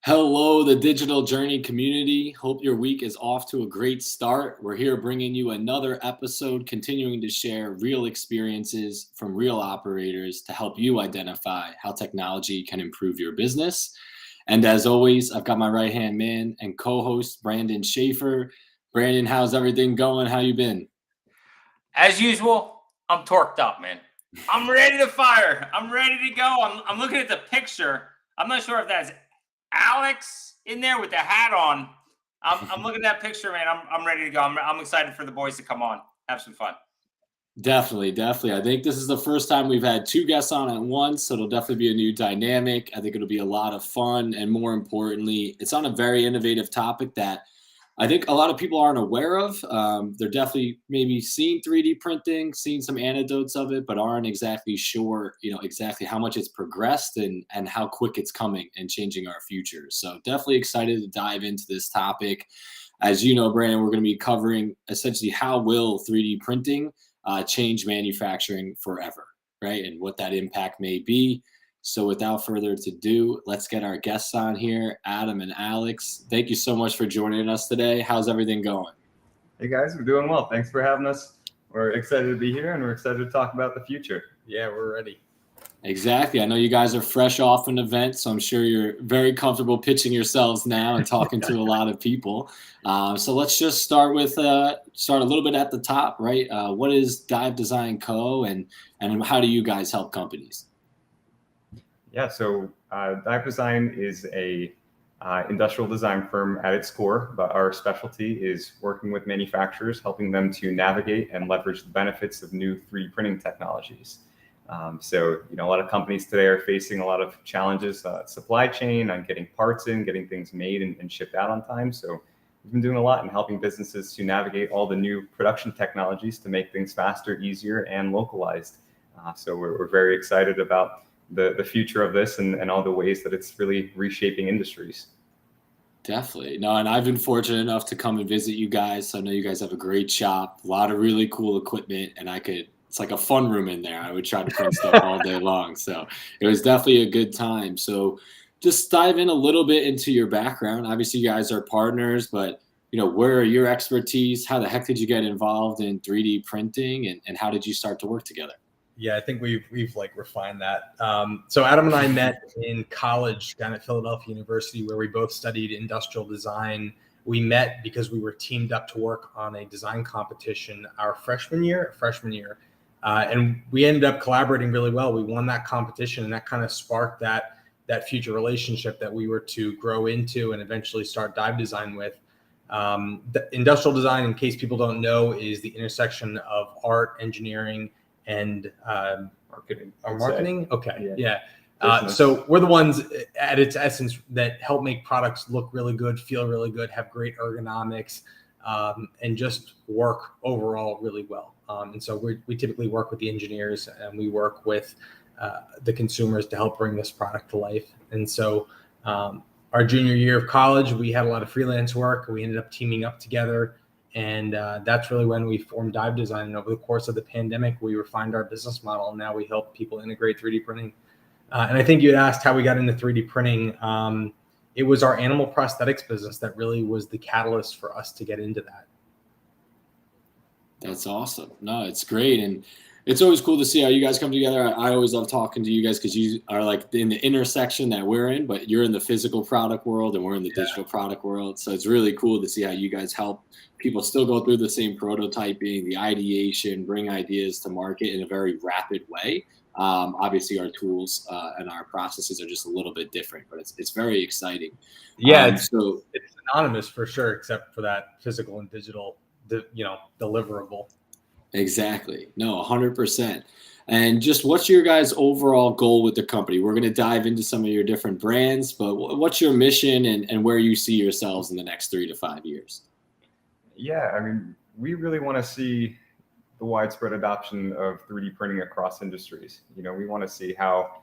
Hello, the digital journey community. Hope your week is off to a great start. We're here bringing you another episode, continuing to share real experiences from real operators to help you identify how technology can improve your business. And as always, I've got my right hand man and co-host Brandon Schaefer. Brandon, how's everything going? How you been? As usual, I'm torqued up, man. I'm ready to fire. I'm ready to go. I'm looking at the picture. I'm not sure if that's Alex in there with the hat on. I'm looking at that picture, man. I'm ready to go. I'm excited for the boys to come on, have some fun. Definitely. I think this is the first time we've had two guests on at once, so it'll definitely be a new dynamic. I think it'll be a lot of fun, and more importantly, it's on a very innovative topic that I think a lot of people aren't aware of. They're definitely maybe seen 3D printing, seen some anecdotes of it, but aren't exactly sure, exactly how much it's progressed and how quick it's coming and changing our future. So definitely excited to dive into this topic. As you know, Brandon, we're going to be covering essentially how will 3D printing change manufacturing forever, right? And what that impact may be. So without further ado, let's get our guests on here, Adam and Alex. Thank you so much for joining us today. How's everything going? Hey guys, we're doing well. Thanks for having us. We're excited to be here and we're excited to talk about the future. Yeah, we're ready. Exactly. I know you guys are fresh off an event, so I'm sure you're very comfortable pitching yourselves now and talking to a lot of people. So let's just start a little bit at the top, right? What is Dive Design Co. and how do you guys help companies? Yeah, so Dive Design is a industrial design firm at its core, but our specialty is working with manufacturers, helping them to navigate and leverage the benefits of new 3D printing technologies. So, a lot of companies today are facing a lot of challenges, supply chain, on getting parts in, getting things made and shipped out on time. So we've been doing a lot in helping businesses to navigate all the new production technologies to make things faster, easier, and localized. So we're very excited about the future of this and all the ways that it's really reshaping industries. Definitely. No, and I've been fortunate enough to come and visit you guys. So I know you guys have a great shop, a lot of really cool equipment, and it's like a fun room in there. I would try to print stuff all day long. So it was definitely a good time. So just dive in a little bit into your background. Obviously, you guys are partners, but where are your expertise? How the heck did you get involved in 3D printing, and how did you start to work together? Yeah, I think we've like refined that. So Adam and I met in college down at Philadelphia University, where we both studied industrial design. We met because we were teamed up to work on a design competition our freshman year, and we ended up collaborating really well. We won that competition, and that kind of sparked that future relationship that we were to grow into and eventually start Dive Design with. The industrial design, in case people don't know, is the intersection of art, engineering, and marketing. Okay. Yeah. So we're the ones at its essence that help make products look really good, feel really good, have great ergonomics, and just work overall really well. And so we typically work with the engineers and we work with the consumers to help bring this product to life. And so our junior year of college, we had a lot of freelance work. We ended up teaming up together. And that's really when we formed Dive Design. And over the course of the pandemic, we refined our business model. And now we help people integrate 3D printing. And I think you had asked how we got into 3D printing. It was our animal prosthetics business that really was the catalyst for us to get into that. That's awesome. No, it's great. And it's always cool to see how you guys come together. I always love talking to you guys because you are like in the intersection that we're in, but you're in the physical product world and we're in the digital product world. So it's really cool to see how you guys help people still go through the same prototyping, the ideation, bring ideas to market in a very rapid way. Obviously, our tools and our processes are just a little bit different, but it's very exciting. Yeah, it's synonymous for sure, except for that physical and digital, deliverable. Exactly. No, 100%. And just what's your guys' overall goal with the company? We're going to dive into some of your different brands, but what's your mission and where you see yourselves in the next 3 to 5 years? Yeah, I mean, we really want to see the widespread adoption of 3D printing across industries. We want to see how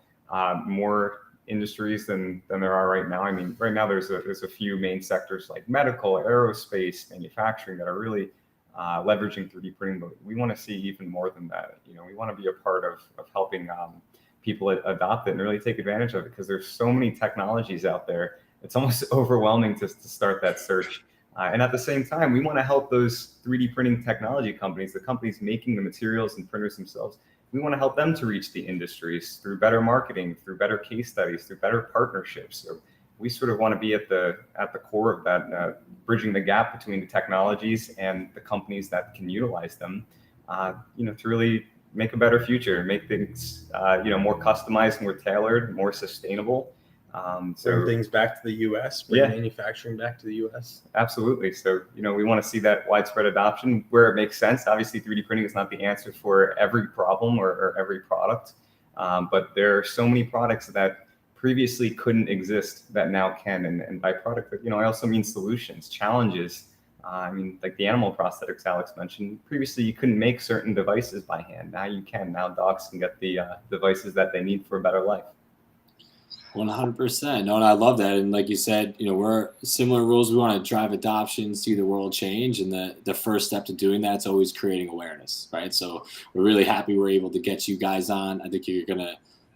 more industries than there are right now. I mean, right now there's a few main sectors like medical, aerospace, manufacturing that are really leveraging 3D printing, but we want to see even more than that. We want to be a part of helping people adopt it and really take advantage of it, because there's so many technologies out there it's almost overwhelming to start that search. And at the same time, we want to help those 3D printing technology companies, the companies making the materials and printers themselves. We want to help them to reach the industries through better marketing, through better case studies, through better partnerships. So we sort of want to be at the core of that, bridging the gap between the technologies and the companies that can utilize them, to really make a better future, make things, more customized, more tailored, more sustainable. Bring things back to the U.S., bring manufacturing back to the U.S. Absolutely. So, we want to see that widespread adoption where it makes sense. Obviously, 3D printing is not the answer for every problem or every product, but there are so many products that previously couldn't exist that now can. And by product, I also mean solutions, challenges. Like the animal prosthetics Alex mentioned, previously you couldn't make certain devices by hand. Now you can. Now dogs can get the devices that they need for a better life. 100%. No, and I love that. And like you said, we're similar rules. We want to drive adoption, see the world change. And the first step to doing that is always creating awareness, right? So we're really happy we're able to get you guys on. I think you're going to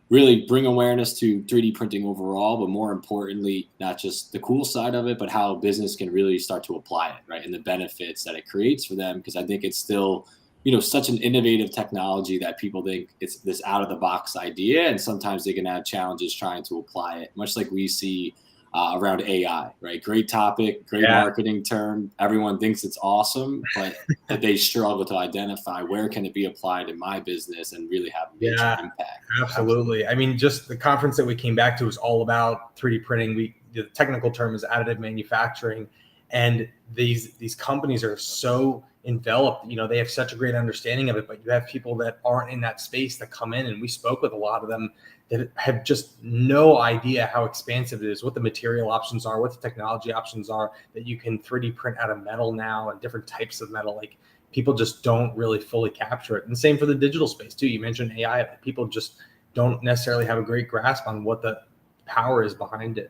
really bring awareness to 3D printing overall, but more importantly, not just the cool side of it, but how business can really start to apply it, right? And the benefits that it creates for them. Because I think it's still such an innovative technology that people think it's this out of the box idea. And sometimes they can have challenges trying to apply it, much like we see around AI, right? Great topic, great marketing term. Everyone thinks it's awesome, but they struggle to identify where can it be applied in my business and really have a major impact. Absolutely. Just the conference that we came back to was all about 3D printing. The technical term is additive manufacturing. And these companies are so enveloped, they have such a great understanding of it, but you have people that aren't in that space that come in, and we spoke with a lot of them that have just no idea how expansive it is, what the material options are, what the technology options are, that you can 3D print out of metal now and different types of metal. Like, people just don't really fully capture it. And the same for the digital space too. You mentioned AI, people just don't necessarily have a great grasp on what the power is behind it.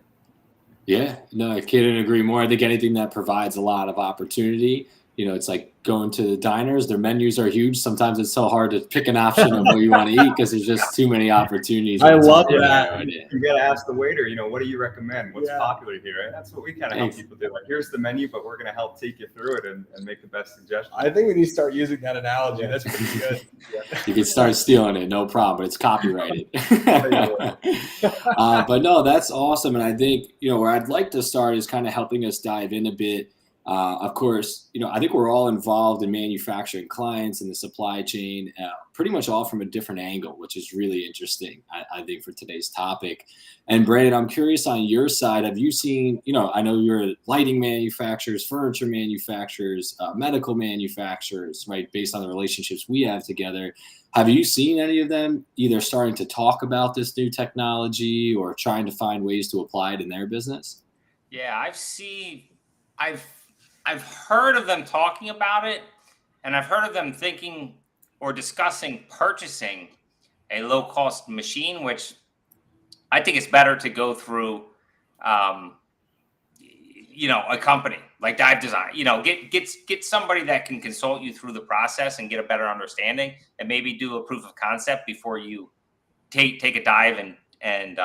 Yeah, no, I couldn't agree more. I think anything that provides a lot of opportunity, it's like going to the diners. Their menus are huge. Sometimes it's so hard to pick an option of what you want to eat because there's just too many opportunities. I love that. You got to ask the waiter, what do you recommend? What's popular here? And that's what we kind of help people do. Like, here's the menu, but we're going to help take you through it and make the best suggestions. I think we need to start using that analogy. That's pretty good. You can start stealing it, no problem, but it's copyrighted. But no, that's awesome. And I think, where I'd like to start is kind of helping us dive in a bit. Of course, I think we're all involved in manufacturing clients in the supply chain, pretty much all from a different angle, which is really interesting, I think, for today's topic. And Brandon, I'm curious on your side, have you seen, I know you're lighting manufacturers, furniture manufacturers, medical manufacturers, right, based on the relationships we have together. Have you seen any of them either starting to talk about this new technology or trying to find ways to apply it in their business? Yeah, I've heard of them talking about it, and I've heard of them thinking or discussing purchasing a low-cost machine, which I think it's better to go through, a company like Dive Design. Get somebody that can consult you through the process and get a better understanding, and maybe do a proof of concept before you take a dive and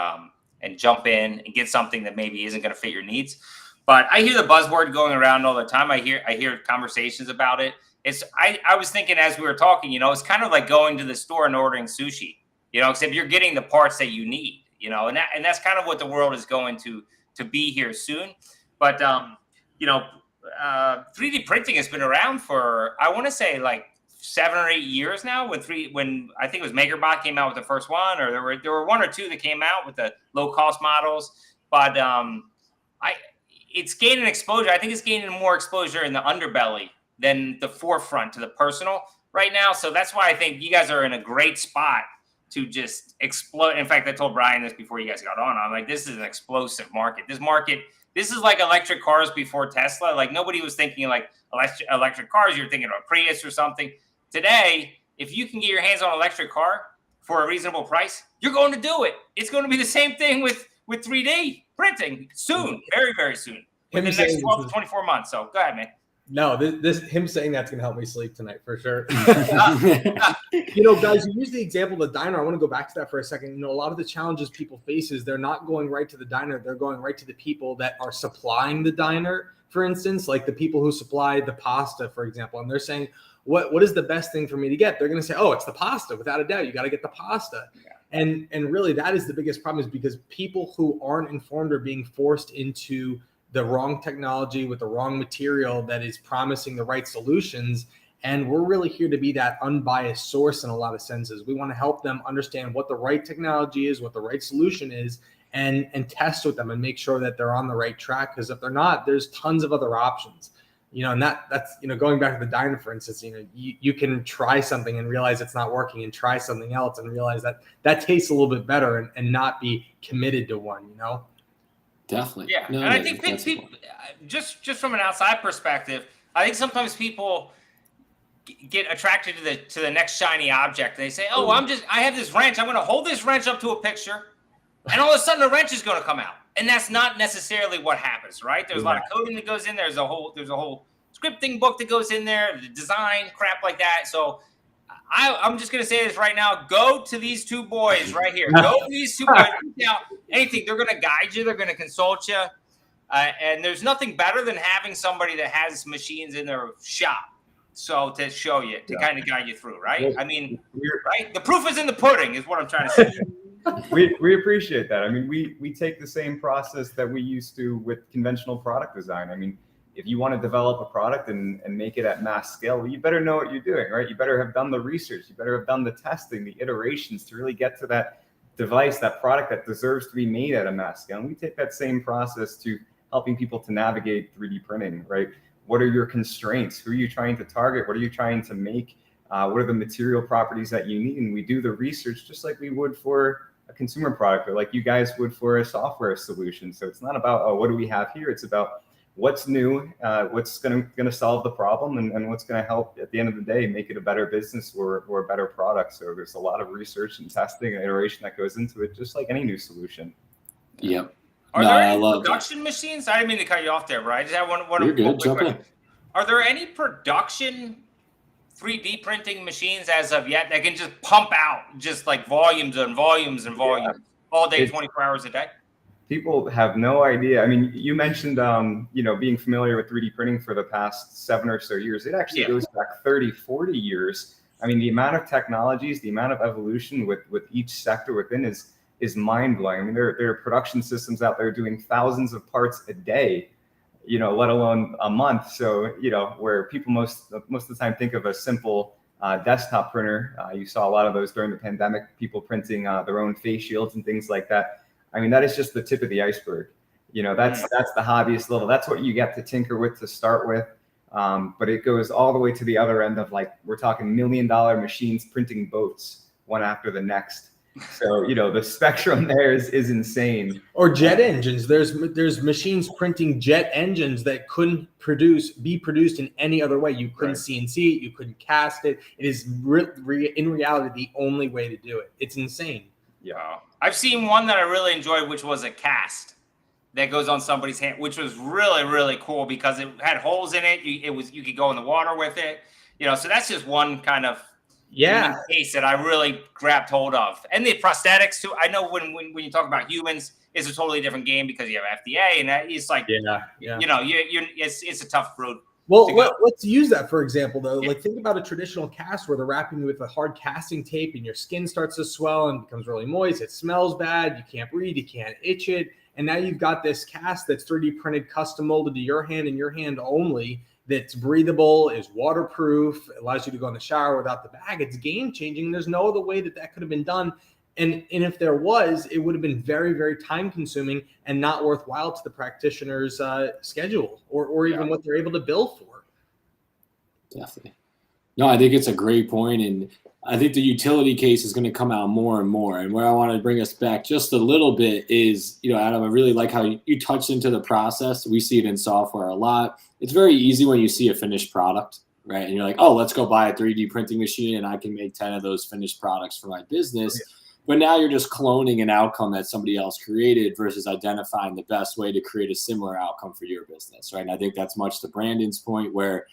jump in and get something that maybe isn't going to fit your needs. But I hear the buzzword going around all the time. I hear conversations about it. I was thinking as we were talking, it's kind of like going to the store and ordering sushi, except you're getting the parts that you need, and that's kind of what the world is going to be here soon. But 3D printing has been around for, I want to say, like 7 or 8 years now. When I think it was MakerBot came out with the first one, or there were 1 or 2 that came out with the low cost models. But it's gaining exposure. I think it's gaining more exposure in the underbelly than the forefront to the personal right now. So that's why I think you guys are in a great spot to just explode. In fact, I told Brian this before you guys got on. I'm like, this is an explosive market. This is like electric cars before Tesla. Like, nobody was thinking like electric cars. You're thinking about Prius or something. Today, if you can get your hands on an electric car for a reasonable price, you're going to do it. It's going to be the same thing with 3D printing soon, very, very soon, within the next 12 to 24 months. So go ahead, man. No, this him saying that's gonna help me sleep tonight for sure. Guys, you use the example of the diner. I want to go back to that for a second. A lot of the challenges people face is they're not going right to the diner. They're going right to the people that are supplying the diner, for instance, like the people who supply the pasta, for example. And they're saying, what is the best thing for me to get? They're going to say, oh, it's the pasta. Without a doubt, you got to get the pasta. Yeah. And really, that is the biggest problem, is because people who aren't informed are being forced into the wrong technology with the wrong material that is promising the right solutions. And we're really here to be that unbiased source in a lot of senses. We want to help them understand what the right technology is, what the right solution is, and test with them and make sure that they're on the right track. Because if they're not, there's tons of other options. And that's going back to the diner, for instance, you can try something and realize it's not working, and try something else and realize that tastes a little bit better, and not be committed to one, Definitely. Yeah. And I think people, just from an outside perspective, I think sometimes people get attracted to the next shiny object. They say, oh, I have this wrench. I'm going to hold this wrench up to a picture, and all of a sudden the wrench is going to come out. And that's not necessarily what happens, right? There's a lot of coding that goes in there. There's a whole scripting book that goes in there, the design, crap like that. So I'm just going to say this right now. Go to these two boys right here. Go to these two boys. Now, anything, they're going to guide you. They're going to consult you. And there's nothing better than having somebody that has machines in their shop. So to show you, to kind of guide you through, right? I mean, right? The proof is in the pudding is what I'm trying to say. We appreciate that. I mean, we take the same process that we used to with conventional product design. I mean, if you want to develop a product and make it at mass scale, well, you better know what you're doing, right? You better have done the research. You better have done the testing, the iterations to really get to that device, that product that deserves to be made at a mass scale. And we take that same process to helping people to navigate 3D printing, right? What are your constraints? Who are you trying to target? What are you trying to make? What are the material properties that you need? And we do the research just like we would for a consumer product, or like you guys would for a software solution. So it's not about, oh, what do we have here? It's about what's new, what's going to solve the problem, and what's going to help at the end of the day make it a better business or a better product. So there's a lot of research and testing and iteration that goes into it, just like any new solution. Yep. Are there any production machines? I didn't mean to cut you off there, but I just have one You're good. quick question. Are there any production 3D printing machines as of yet that can just pump out just like volumes and volumes and volumes all day, 24 hours a day? People have no idea. I mean, you mentioned, being familiar with 3D printing for the past 7 or so years. It actually goes back 30, 40 years. I mean, the amount of technologies, the amount of evolution with each sector within is mind-blowing. I mean, there are production systems out there doing thousands of parts a day, let alone a month. So, where people most of the time think of a simple desktop printer. You saw a lot of those during the pandemic, people printing their own face shields and things like that. I mean, that is just the tip of the iceberg. That's the hobbyist level. That's what you get to tinker with to start with. But it goes all the way to the other end of, like, we're talking $1 million machines printing boats one after the next. So, the spectrum there is insane. Or jet engines. There's machines printing jet engines that couldn't be produced in any other way. You couldn't CNC it. You couldn't cast it. It is in reality the only way to do it. It's insane. Yeah. I've seen one that I really enjoyed, which was a cast that goes on somebody's hand, which was really, really cool because it had holes in it. You could go in the water with it. So that's just one kind of case that I really grabbed hold of. And the prosthetics too. I know when you talk about humans, it's a totally different game because you have FDA, and it's like it's a tough road. Well, let's use that for example, though. Like, think about a traditional cast where they're wrapping you with a hard casting tape, and your skin starts to swell and becomes really moist. It smells bad. You can't breathe. You can't itch it. And now you've got this cast that's 3D printed, custom molded to your hand and your hand only. That's breathable, is waterproof, allows you to go in the shower without the bag. It's game changing. There's no other way that could have been done. And if there was, it would have been very, very time consuming and not worthwhile to the practitioner's schedule or even what they're able to bill for. Definitely. No, I think it's a great point. And I think the utility case is going to come out more and more. And where I want to bring us back just a little bit is, Adam, I really like how you touched into the process. We see it in software a lot. It's very easy when you see a finished product, right? And you're like, oh, let's go buy a 3D printing machine and I can make 10 of those finished products for my business. Yeah. But now you're just cloning an outcome that somebody else created versus identifying the best way to create a similar outcome for your business, right? And I think that's much to Brandon's point, where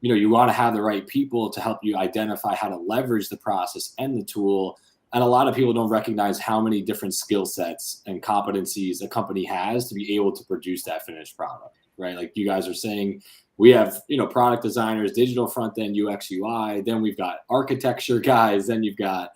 you want to have the right people to help you identify how to leverage the process and the tool. And a lot of people don't recognize how many different skill sets and competencies a company has to be able to produce that finished product, right? Like you guys are saying, we have, product designers, digital front end, UX, UI. Then we've got architecture guys. Then you've got,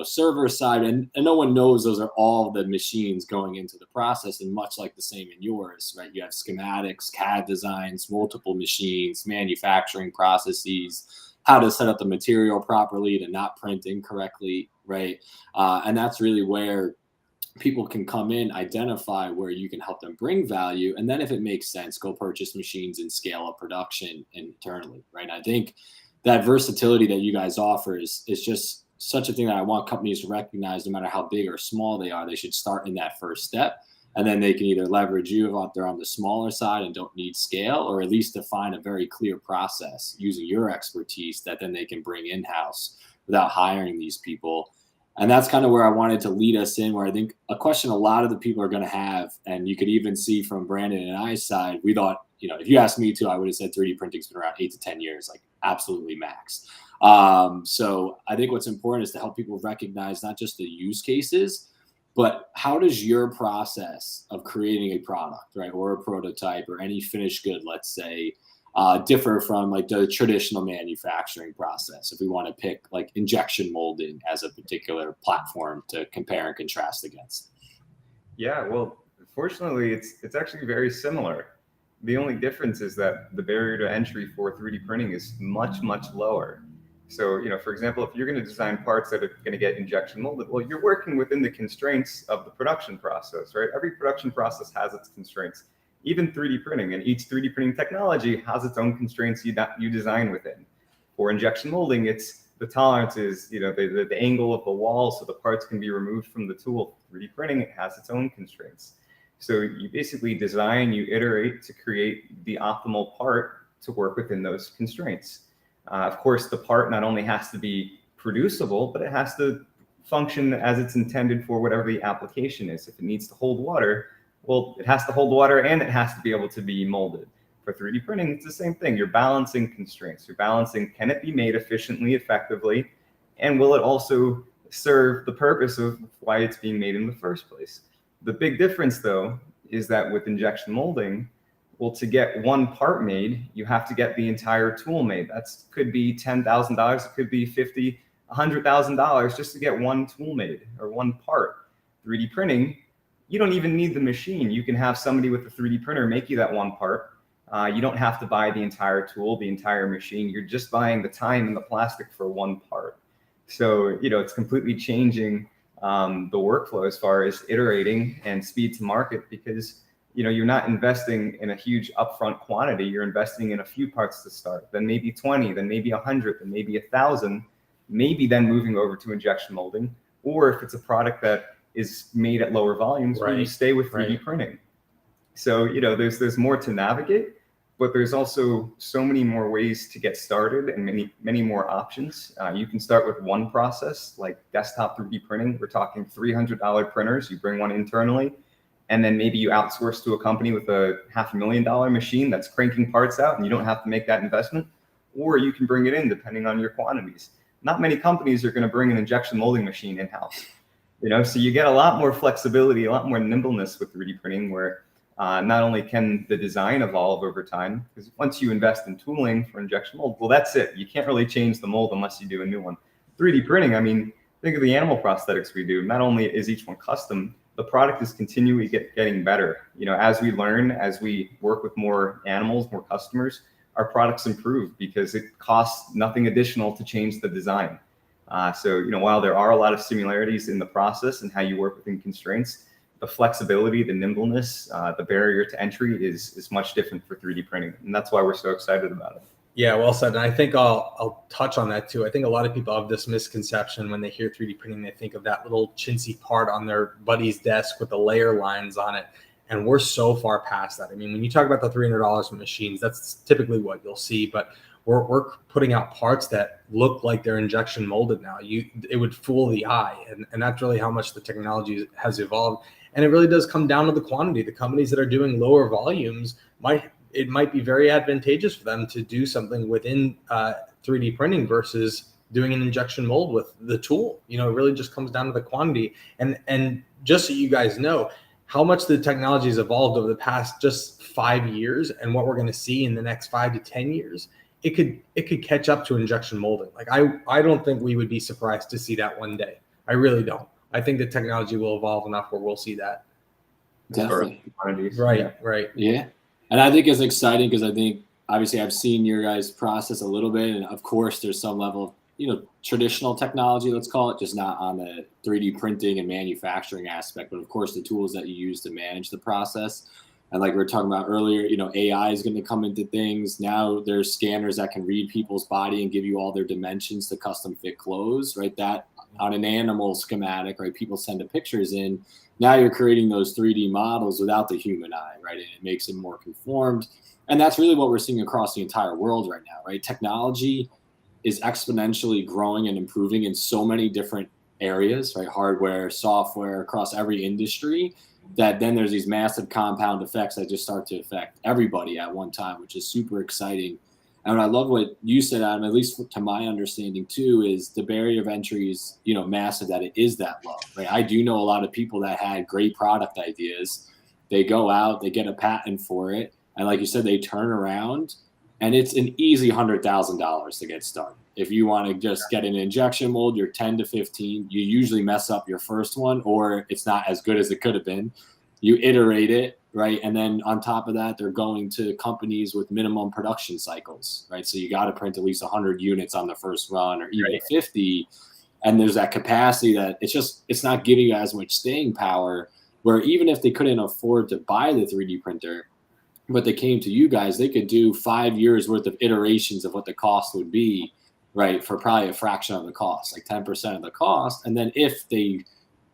server side. And no one knows those are all the machines going into the process. And much like the same in yours, right? You have schematics, CAD designs, multiple machines, manufacturing processes, how to set up the material properly to not print incorrectly, right? And that's really where people can come in, identify where you can help them bring value, and then if it makes sense, go purchase machines and scale up production internally, right? I think that versatility that you guys offer is just such a thing that I want companies to recognize. No matter how big or small they are, they should start in that first step, and then they can either leverage you if they're on the smaller side and don't need scale, or at least define a very clear process using your expertise that then they can bring in-house without hiring these people. And that's kind of where I wanted to lead us in, where I think a question a lot of the people are going to have, and you could even see from Brandon and I's side, we thought, if you asked me to, I would have said 3D printing's been around 8 to 10 years, like absolutely max. So I think what's important is to help people recognize not just the use cases, but how does your process of creating a product, right, or a prototype or any finished good, let's say, differ from like the traditional manufacturing process, if we want to pick like injection molding as a particular platform to compare and contrast against? Yeah, well, fortunately, it's actually very similar. The only difference is that the barrier to entry for 3D printing is much, much lower. So, for example, if you're going to design parts that are going to get injection molded, well, you're working within the constraints of the production process, right? Every production process has its constraints. Even 3D printing, and each 3D printing technology has its own constraints you design within. For injection molding, it's the tolerances, the angle of the wall so the parts can be removed from the tool. 3D printing, it has its own constraints. So you basically design, you iterate to create the optimal part to work within those constraints. Of course, the part not only has to be producible, but it has to function as it's intended for whatever the application is. If it needs to hold water, well, it has to hold water and it has to be able to be molded. For 3D printing, it's the same thing. You're balancing constraints. You're balancing, can it be made efficiently, effectively, and will it also serve the purpose of why it's being made in the first place? The big difference, though, is that with injection molding, well, to get one part made, you have to get the entire tool made. That could be $10,000. It could be $50,000, $100,000 just to get one tool made or one part. 3D printing, you don't even need the machine. You can have somebody with a 3D printer make you that one part. You don't have to buy the entire tool, the entire machine. You're just buying the time and the plastic for one part. So, it's completely changing the workflow as far as iterating and speed to market, because, you're not investing in a huge upfront quantity. You're investing in a few parts to start, then maybe 20, then maybe 100, then maybe 1,000, maybe then moving over to injection molding. Or if it's a product that is made at lower volumes, where you stay with 3D printing. So, there's more to navigate, but there's also so many more ways to get started and many more options. You can start with one process like desktop 3D printing. We're talking $300 printers. You bring one internally, and then maybe you outsource to a company with a $500,000 machine that's cranking parts out, and you don't have to make that investment. Or you can bring it in depending on your quantities. Not many companies are going to bring an injection molding machine in-house. So you get a lot more flexibility, a lot more nimbleness with 3D printing, where not only can the design evolve over time, because once you invest in tooling for injection mold, well, that's it. You can't really change the mold unless you do a new one. 3D printing, I mean, think of the animal prosthetics we do. Not only is each one custom, the product is continually getting better. As we learn, as we work with more animals, more customers, our products improve because it costs nothing additional to change the design. So, while there are a lot of similarities in the process and how you work within constraints, the flexibility, the nimbleness, the barrier to entry is much different for 3D printing. And that's why we're so excited about it. Yeah, well said. And I think I'll touch on that too. I think a lot of people have this misconception when they hear 3D printing, they think of that little chintzy part on their buddy's desk with the layer lines on it. And we're so far past that. I mean, when you talk about the $300 machines, that's typically what you'll see. But we're putting out parts that look like they're injection molded now. It would fool the eye, and that's really how much the technology has evolved. And it really does come down to the quantity. The companies that are doing lower volumes it might be very advantageous for them to do something within 3D printing versus doing an injection mold with the tool. It really just comes down to the quantity. And just so you guys know how much the technology has evolved over the past just 5 years, and what we're going to see in the next 5 to 10 years, it could catch up to injection molding. Like I don't think we would be surprised to see that one day. I really don't. I think the technology will evolve enough where we'll see that. Definitely. Right. Yeah. And I think it's exciting because I think obviously I've seen your guys' process a little bit, and of course there's some level of traditional technology, let's call it, just not on the 3D printing and manufacturing aspect, but of course the tools that you use to manage the process. And like we were talking about earlier, AI is going to come into things. Now there's scanners that can read people's body and give you all their dimensions to custom fit clothes, right? That on an animal schematic, right? People send the pictures in. Now you're creating those 3D models without the human eye, right? And it makes it more conformed. And that's really what we're seeing across the entire world right now, right? Technology is exponentially growing and improving in so many different areas, right? Hardware, software, across every industry, that then there's these massive compound effects that just start to affect everybody at one time, which is super exciting. And I love what you said, Adam, at least to my understanding too, is the barrier of entry is, massive, that it is that low, right? I do know a lot of people that had great product ideas. They go out, they get a patent for it. And like you said, they turn around and it's an easy $100,000 to get started. If you want to just get an injection mold, you're 10 to 15. You usually mess up your first one, or it's not as good as it could have been. You iterate it, right? And then on top of that, they're going to companies with minimum production cycles, right? So you got to print at least 100 units on the first run, or even 50. And there's that capacity that it's not giving you as much staying power, where even if they couldn't afford to buy the 3D printer, but they came to you guys, they could do 5 years worth of iterations of what the cost would be, right? For probably a fraction of the cost, like 10% of the cost. And then if they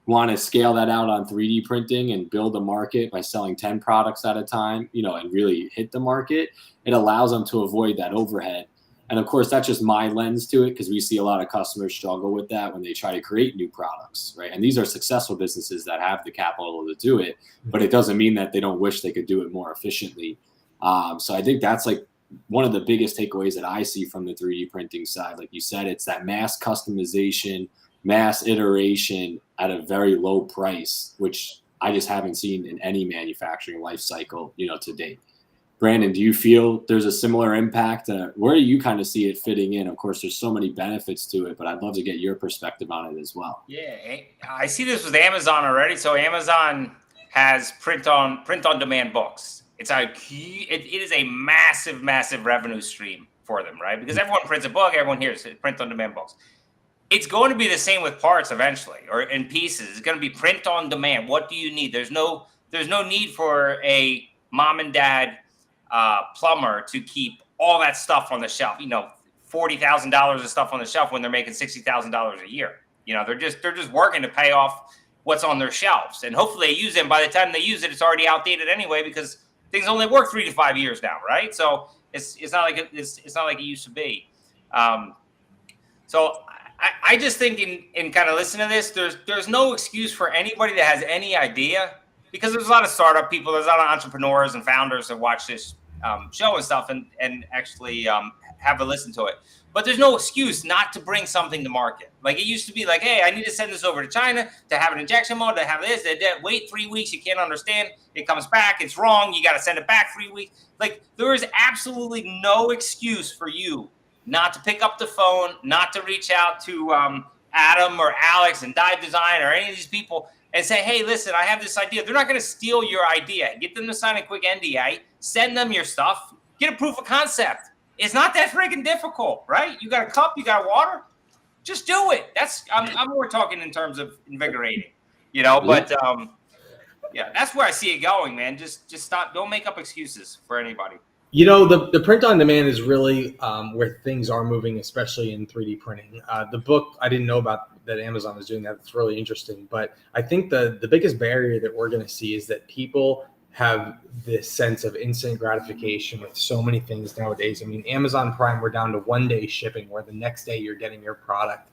want to scale that out on 3D printing and build a market by selling 10 products at a time, and really hit the market, it allows them to avoid that overhead. And of course, that's just my lens to it, because we see a lot of customers struggle with that when they try to create new products, right? And these are successful businesses that have the capital to do it, but it doesn't mean that they don't wish they could do it more efficiently. So I think that's like one of the biggest takeaways that I see from the 3D printing side. Like you said, it's that mass customization, mass iteration at a very low price, which I just haven't seen in any manufacturing life cycle, to date. Brandon, do you feel there's a similar impact? Where do you kind of see it fitting in? Of course, there's so many benefits to it, but I'd love to get your perspective on it as well. Yeah, I see this with Amazon already. So Amazon has print on demand books. It is a massive revenue stream for them, right? Because everyone prints a book, everyone hears it, print on demand books. It's going to be the same with parts eventually, or in pieces. It's going to be print on demand. What do you need? There's no need for a mom and dad plumber to keep all that stuff on the shelf. $40,000 of stuff on the shelf when they're making $60,000 a year. They're just working to pay off what's on their shelves, and hopefully they use it. By the time they use it, it's already outdated anyway, because things only work 3 to 5 years now, right? So it's not like it used to be. So I just think in kind of listening to this, there's no excuse for anybody that has any idea, because there's a lot of startup people, there's a lot of entrepreneurs and founders that watch this show and stuff and actually have a listen to it. But there's no excuse not to bring something to market. Like it used to be like, hey, I need to send this over to China to have an injection mold, to have this, that. Wait 3 weeks, you can't understand. It comes back, it's wrong. You got to send it back 3 weeks. Like there is absolutely no excuse for you not to pick up the phone, not to reach out to Adam or Alex and Dive Design or any of these people and say, hey, listen, I have this idea. They're not going to steal your idea. Get them to sign a quick NDA, send them your stuff, get a proof of concept. It's not that freaking difficult, right? You got a cup, you got water, just do it. I'm more talking in terms of invigorating, but yeah, that's where I see it going, man. Just stop. Don't make up excuses for anybody. The print on demand is really where things are moving, especially in 3D printing. The book, I didn't know about that Amazon is doing that. It's really interesting. But I think the biggest barrier that we're going to see is that people have this sense of instant gratification with so many things nowadays. I mean, Amazon Prime, we're down to 1 day shipping, where the next day you're getting your product.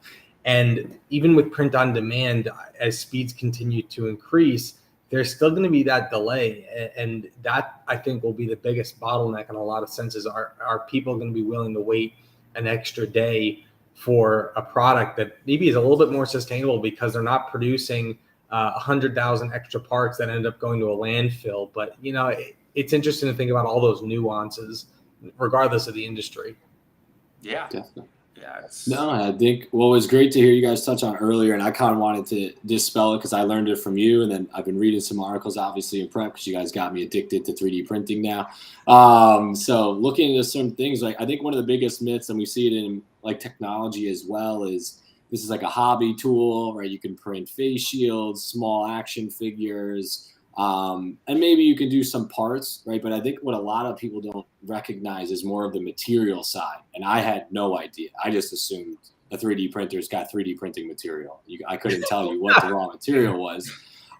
And even with print on demand, as speeds continue to increase, there's still going to be that delay. And that, I think, will be the biggest bottleneck in a lot of senses. Are people going to be willing to wait an extra day for a product that maybe is a little bit more sustainable because they're not producing 100,000 extra parts that end up going to a landfill? But, you know, it's interesting to think about all those nuances, regardless of the industry. Yeah. Definitely. Yeah. No, I think what was great to hear you guys touch on earlier, and I kind of wanted to dispel it because I learned it from you, and then I've been reading some articles, obviously, in prep because you guys got me addicted to 3D printing now. So looking into some things, like I think one of the biggest myths, and we see it in like technology as well, is this is like a hobby tool, right? You can print face shields, small action figures, and maybe you can do some parts, right? But I think what a lot of people don't recognize is more of the material side. And I had no idea. I just assumed a 3D printer's got 3D printing material. I couldn't tell you what the raw material was.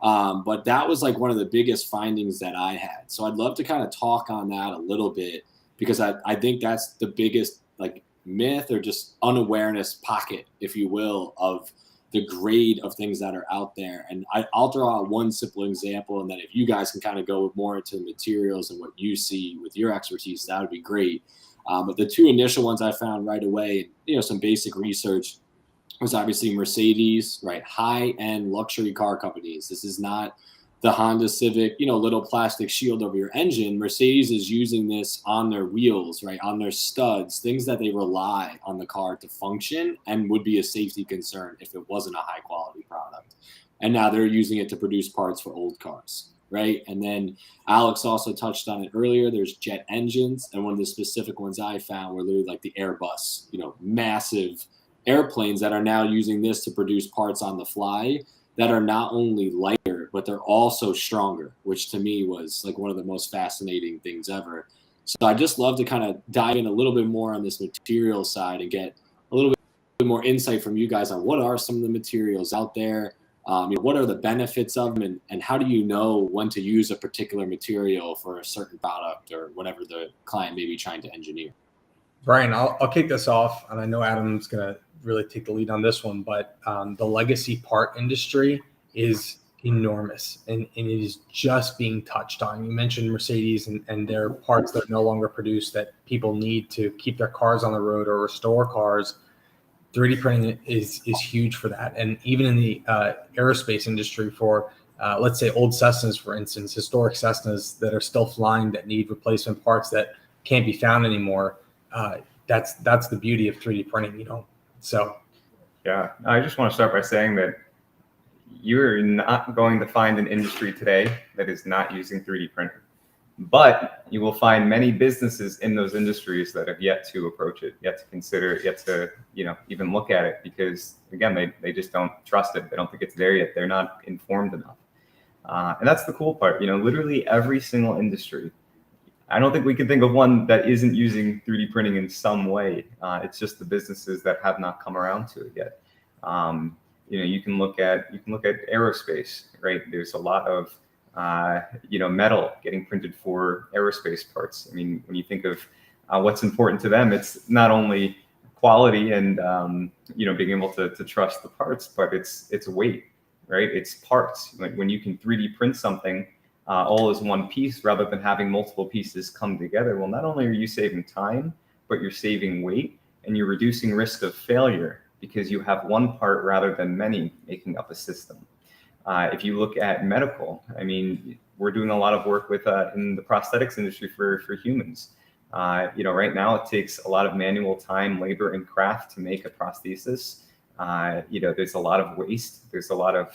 But that was like one of the biggest findings that I had. So I'd love to kind of talk on that a little bit, because I think that's the biggest like myth or just unawareness pocket, if you will, of the grade of things that are out there. And I'll throw out one simple example, and then if you guys can kind of go more into the materials and what you see with your expertise, that would be great. But the two initial ones I found right away, you know, some basic research, was obviously Mercedes, right? High-end luxury car companies. This is not the Honda Civic, you know, little plastic shield over your engine. Mercedes is using this on their wheels, right? On their studs, things that they rely on the car to function and would be a safety concern if it wasn't a high quality product. And now they're using it to produce parts for old cars, right? And then Alex also touched on it earlier. There's jet engines. And one of the specific ones I found were literally like the Airbus, you know, massive airplanes that are now using this to produce parts on the fly that are not only lighter, but they're also stronger, which to me was like one of the most fascinating things ever. So I just love to kind of dive in a little bit more on this material side and get a little bit more insight from you guys on what are some of the materials out there, you know, what are the benefits of them, and how do you know when to use a particular material for a certain product or whatever the client may be trying to engineer. Brian, I'll kick this off, and I know Adam's going to really take the lead on this one, but the legacy part industry is enormous, and it is just being touched on. You mentioned Mercedes and their parts that are no longer produced that people need to keep their cars on the road or restore cars. 3D printing is huge for that. And even in the aerospace industry for, let's say, old Cessnas, for instance, historic Cessnas that are still flying that need replacement parts that can't be found anymore. That's the beauty of 3D printing, you know. So, yeah, I just want to start by saying that you're not going to find an industry today that is not using 3D printing, but you will find many businesses in those industries that have yet to approach it, yet to consider it, yet to, you know, even look at it, because again, they just don't trust it. They don't think it's there yet. They're not informed enough. And that's the cool part. You know, literally every single industry, I don't think we can think of one that isn't using 3D printing in some way. It's just the businesses that have not come around to it yet. You know, you can look at aerospace, right? There's a lot of you know, metal getting printed for aerospace parts. I mean, when you think of what's important to them, it's not only quality and you know, being able to trust the parts, but it's weight, right? It's parts. Like when you can 3D print something all as one piece rather than having multiple pieces come together, well, not only are you saving time, but you're saving weight and you're reducing risk of failure because you have one part rather than many making up a system. If you look at medical, I mean, we're doing a lot of work with in the prosthetics industry for humans. You know, right now it takes a lot of manual time, labor, and craft to make a prosthesis. You know, there's a lot of waste. There's a lot of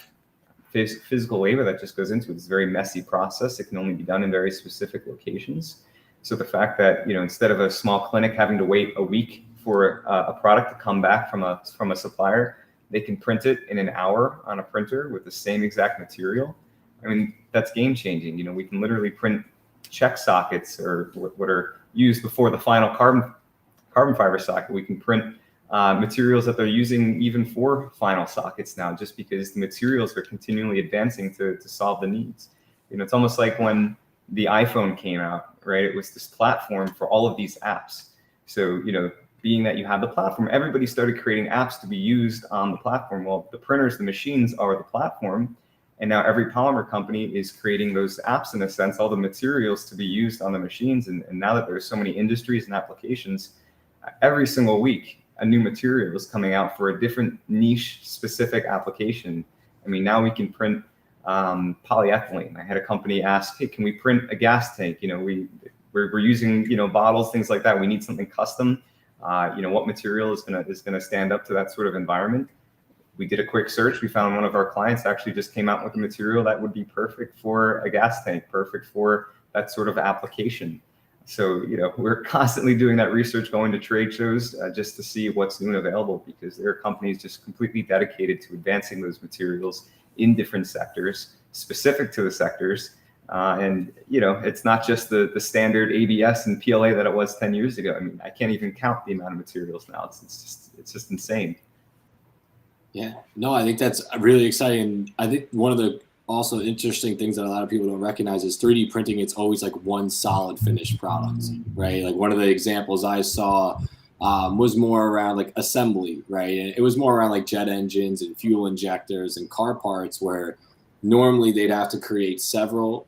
physical labor that just goes into it. It's a very messy process. It can only be done in very specific locations. So the fact that, you know, instead of a small clinic having to wait a week for a product to come back from a supplier, they can print it in an hour on a printer with the same exact material. I mean, that's game changing. You know, we can literally print check sockets, or what are used before the final carbon fiber socket. We can print materials that they're using even for final sockets now, just because the materials are continually advancing to solve the needs. You know, it's almost like when the iPhone came out, right? It was this platform for all of these apps. So, being that you have the platform, everybody started creating apps to be used on the platform. Well, the printers, the machines are the platform. And now every polymer company is creating those apps, in a sense, all the materials to be used on the machines. And now that there's so many industries and applications, every single week, a new material is coming out for a different niche specific application. I mean, now we can print polyethylene. I had a company ask, hey, can we print a gas tank? We're using, bottles, things like that. We need something custom. What material is gonna stand up to that sort of environment? We did a quick search. We found one of our clients actually just came out with a material that would be perfect for a gas tank, perfect for that sort of application. So, we're constantly doing that research, going to trade shows just to see what's new and available, because there are companies just completely dedicated to advancing those materials in different sectors, specific to the sectors. And it's not just the standard ABS and PLA that it was 10 years ago. I mean, I can't even count the amount of materials now. It's just insane. Yeah, no, I think that's really exciting. I think one of the also interesting things that a lot of people don't recognize is 3D printing. It's always like one solid finished product, right? Like one of the examples I saw was more around like assembly, right? And it was more around like jet engines and fuel injectors and car parts, where normally they'd have to create several,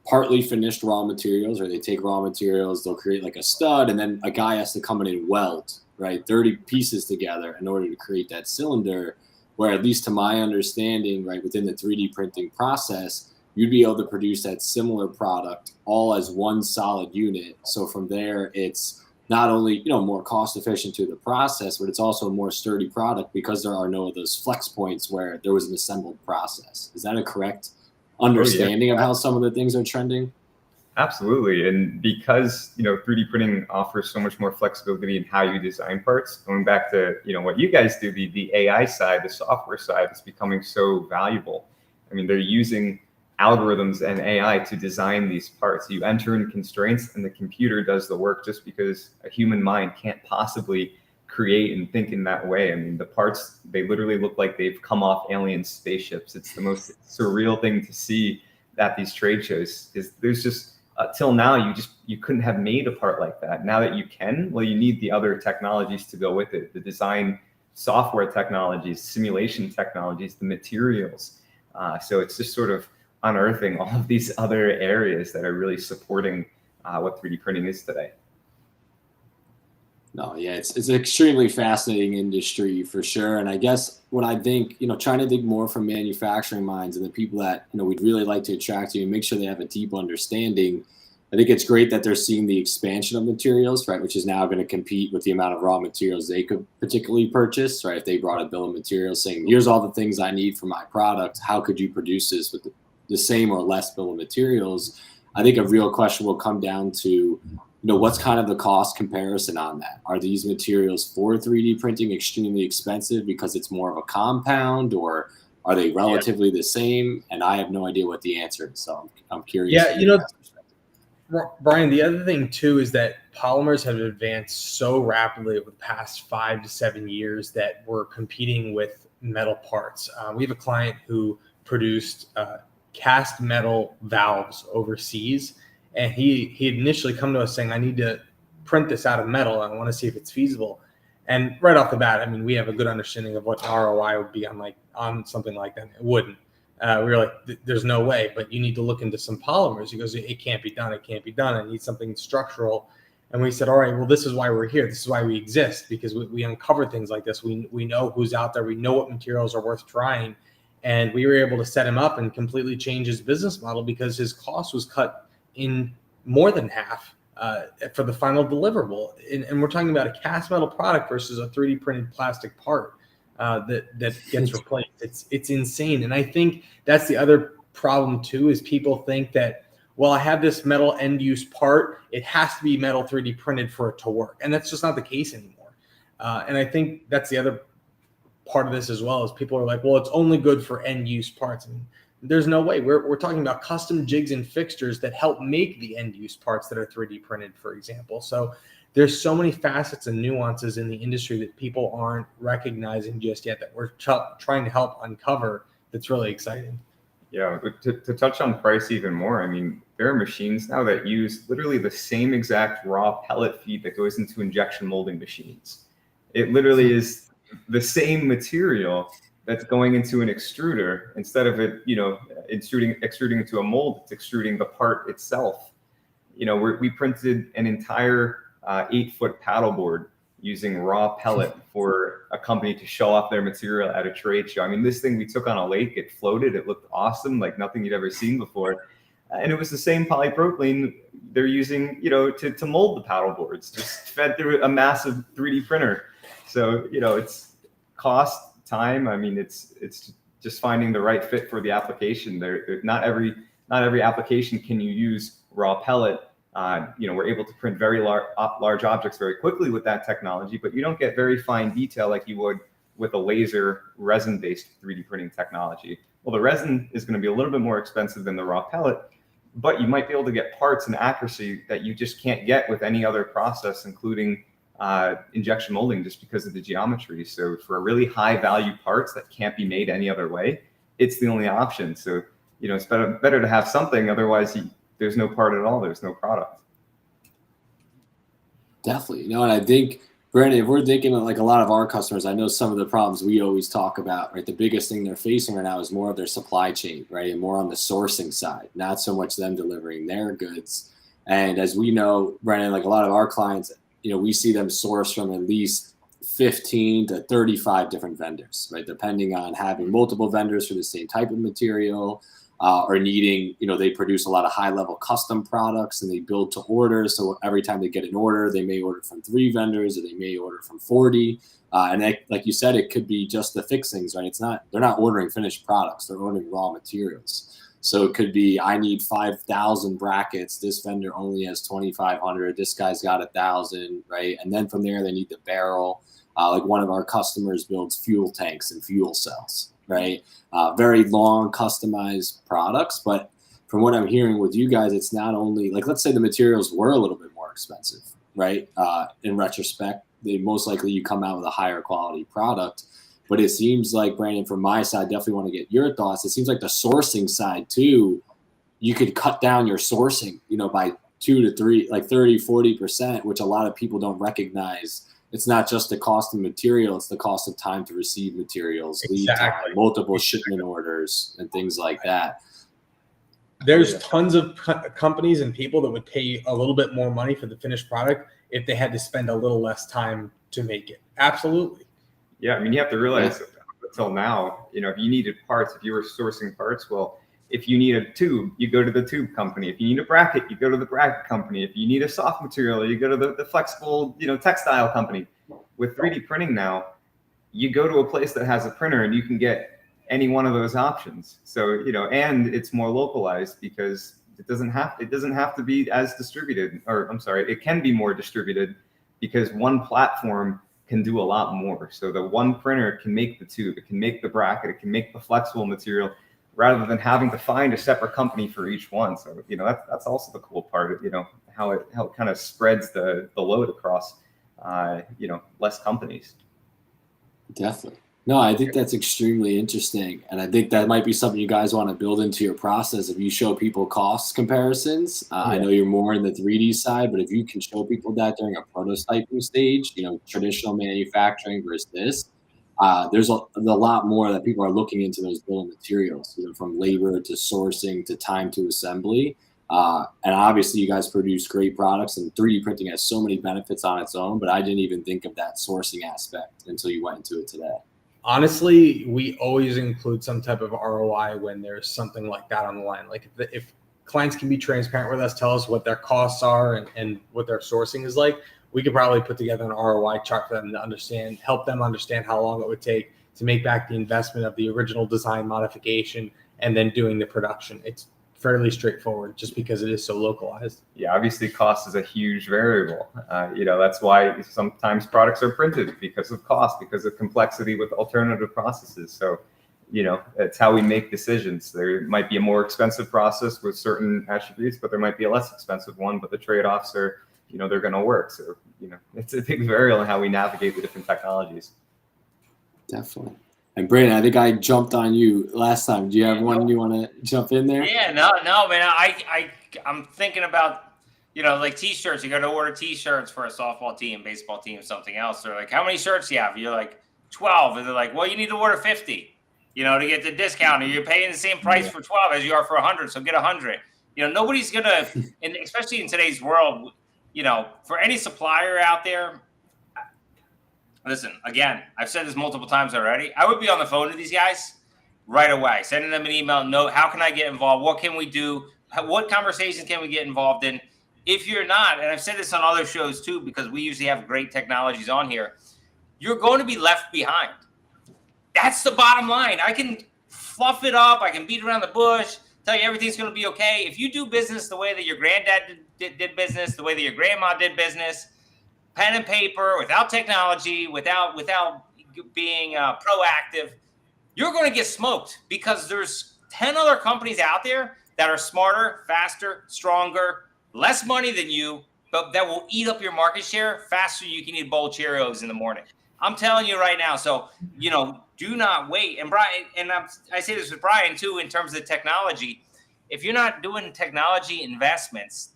partly finished raw materials, or they take raw materials, they'll create like a stud, and then a guy has to come in and weld, right, 30 pieces together in order to create that cylinder, where at least to my understanding, right, within the 3D printing process, you'd be able to produce that similar product all as one solid unit. So from there, it's not only, more cost efficient to the process, but it's also a more sturdy product because there are no of those flex points where there was an assembled process. Is that a correct understanding of how some of the things are trending? Absolutely. And because, 3D printing offers so much more flexibility in how you design parts, going back to, what you guys do, the AI side, the software side is becoming so valuable. I mean, they're using algorithms and AI to design these parts. You enter in constraints and the computer does the work, just because a human mind can't possibly create and think in that way. I mean, the parts, they literally look like they've come off alien spaceships. It's the most surreal thing to see at these trade shows, is there's just, till now, you couldn't have made a part like that. Now that you can, well, you need the other technologies to go with it, the design software technologies, simulation technologies, the materials. So it's just sort of unearthing all of these other areas that are really supporting what 3D printing is today. No, yeah, it's an extremely fascinating industry for sure. And I guess what I think, trying to think more from manufacturing minds and the people that, we'd really like to attract to and make sure they have a deep understanding. I think it's great that they're seeing the expansion of materials, right, which is now going to compete with the amount of raw materials they could particularly purchase, right? If they brought a bill of materials saying, here's all the things I need for my product, how could you produce this with the same or less bill of materials? I think a real question will come down to, what's kind of the cost comparison on that? Are these materials for 3D printing extremely expensive because it's more of a compound, or are they relatively the same? And I have no idea what the answer is, so I'm curious. Yeah, Brian, the other thing too is that polymers have advanced so rapidly over the past 5 to 7 years that we're competing with metal parts. We have a client who produced cast metal valves overseas, and he had initially come to us saying, I need to print this out of metal. I want to see if it's feasible. And right off the bat, I mean, we have a good understanding of what ROI would be on something like that. It wouldn't. We were like, there's no way, but you need to look into some polymers. He goes, it can't be done. It can't be done. I need something structural. And we said, all right, well, this is why we're here. This is why we exist, because we uncover things like this. We know who's out there. We know what materials are worth trying. And we were able to set him up and completely change his business model, because his cost was cut in more than half for the final deliverable. And we're talking about a cast metal product versus a 3D printed plastic part that gets replaced. It's insane. And I think that's the other problem too, is people think that, well, I have this metal end use part, it has to be metal 3D printed for it to work. And that's just not the case anymore. And I think that's the other part of this as well, is people are like, well, it's only good for end use parts. And there's no way. We're talking about custom jigs and fixtures that help make the end use parts that are 3D printed, for example. So there's so many facets and nuances in the industry that people aren't recognizing just yet, that we're trying to help uncover. That's really exciting. Yeah, but to touch on price even more, I mean, there are machines now that use literally the same exact raw pellet feed that goes into injection molding machines. It literally is the same material that's going into an extruder. Instead of it, extruding into a mold, it's extruding the part itself. We printed an entire 8-foot paddleboard using raw pellet for a company to show off their material at a trade show. I mean, this thing we took on a lake, it floated, it looked awesome, like nothing you'd ever seen before. And it was the same polypropylene they're using, to mold the paddleboards, just fed through a massive 3D printer. So, it's cost, time. I mean, it's just finding the right fit for the application. Not every application can you use raw pellet. We're able to print very large objects very quickly with that technology, but you don't get very fine detail like you would with a laser resin-based 3D printing technology. Well, the resin is going to be a little bit more expensive than the raw pellet, but you might be able to get parts and accuracy that you just can't get with any other process, including injection molding, just because of the geometry. So for really high value parts that can't be made any other way, it's the only option. So, it's better to have something. Otherwise, there's no part at all. There's no product. Definitely. And I think, Brandon, if we're thinking of like a lot of our customers, I know some of the problems we always talk about, right? The biggest thing they're facing right now is more of their supply chain, right? And more on the sourcing side, not so much them delivering their goods. And as we know, Brandon, like a lot of our clients, we see them source from at least 15 to 35 different vendors, right? Depending on having multiple vendors for the same type of material, or needing, they produce a lot of high level custom products and they build to order. So every time they get an order, they may order from 3 vendors or they may order from 40. And like you said, it could be just the fixings, right? They're not ordering finished products. They're ordering raw materials. So it could be, I need 5,000 brackets. This vendor only has 2,500. This guy's got 1,000, right? And then from there, they need the barrel. Like one of our customers builds fuel tanks and fuel cells, right? Very long customized products. But from what I'm hearing with you guys, it's not only like, let's say the materials were a little bit more expensive, right? In retrospect, most likely you come out with a higher quality product. But it seems like, Brandon, from my side, definitely want to get your thoughts. It seems like the sourcing side too, you could cut down your sourcing, by 2 to 3, like 30, 40%, which a lot of people don't recognize. It's not just the cost of material, it's the cost of time to receive materials, lead time, multiple shipment orders, and things like that. There's tons of companies and people that would pay a little bit more money for the finished product if they had to spend a little less time to make it. Absolutely. Yeah, I mean, you have to realize until now, if you needed parts, if you were sourcing parts, well, if you need a tube, you go to the tube company. If you need a bracket, you go to the bracket company. If you need a soft material, you go to the flexible, textile company. With 3D printing now, you go to a place that has a printer and you can get any one of those options. So, and it's more localized because it doesn't have to be as distributed, or I'm sorry, it can be more distributed because one platform can do a lot more. So the one printer can make the tube, it can make the bracket, it can make the flexible material, rather than having to find a separate company for each one. So, that's also the cool part, how it kind of spreads the load across, less companies. Definitely. No, I think that's extremely interesting. And I think that might be something you guys want to build into your process. If you show people cost comparisons, I know you're more in the 3D side, but if you can show people that during a prototyping stage, traditional manufacturing versus this, there's a lot more that people are looking into those bill of materials, from labor to sourcing to time to assembly. And obviously you guys produce great products, and 3D printing has so many benefits on its own, but I didn't even think of that sourcing aspect until you went into it today. Honestly, we always include some type of ROI when there's something like that on the line. Like if clients can be transparent with us, tell us what their costs are and what their sourcing is like, we could probably put together an ROI chart for them to understand, help them understand how long it would take to make back the investment of the original design modification and then doing the production. It's fairly straightforward just because it is so localized. Yeah, obviously cost is a huge variable. That's why sometimes products are printed because of cost, because of complexity with alternative processes. So, it's how we make decisions. There might be a more expensive process with certain attributes, but there might be a less expensive one, but the trade-offs are, they're going to work. So, it's a big variable in how we navigate the different technologies. Definitely. And Brandon, I think I jumped on you last time. Do you have one you want to jump in there? Yeah, no, man. I'm thinking about, like T-shirts. You got to order T-shirts for a softball team, baseball team, something else. They're like, how many shirts do you have? You're like 12, and they're like, well, you need to order 50, to get the discount. Or you're paying the same price for 12 as you are for 100, so get 100. Nobody's gonna, and especially in today's world, for any supplier out there. Listen, again, I've said this multiple times already. I would be on the phone to these guys right away, sending them an email, note, how can I get involved? What can we do? What conversations can we get involved in? If you're not, and I've said this on other shows too, because we usually have great technologies on here, you're going to be left behind. That's the bottom line. I can fluff it up. I can beat around the bush, tell you everything's going to be okay. If you do business the way that your granddad did business, the way that your grandma did business, pen and paper, without technology, without being proactive, you're going to get smoked because there's 10 other companies out there that are smarter, faster, stronger, less money than you, but that will eat up your market share faster than you can eat a bowl of Cheerios in the morning. I'm telling you right now. So, do not wait. And Brian, and I say this with Brian too, in terms of technology. If you're not doing technology investments,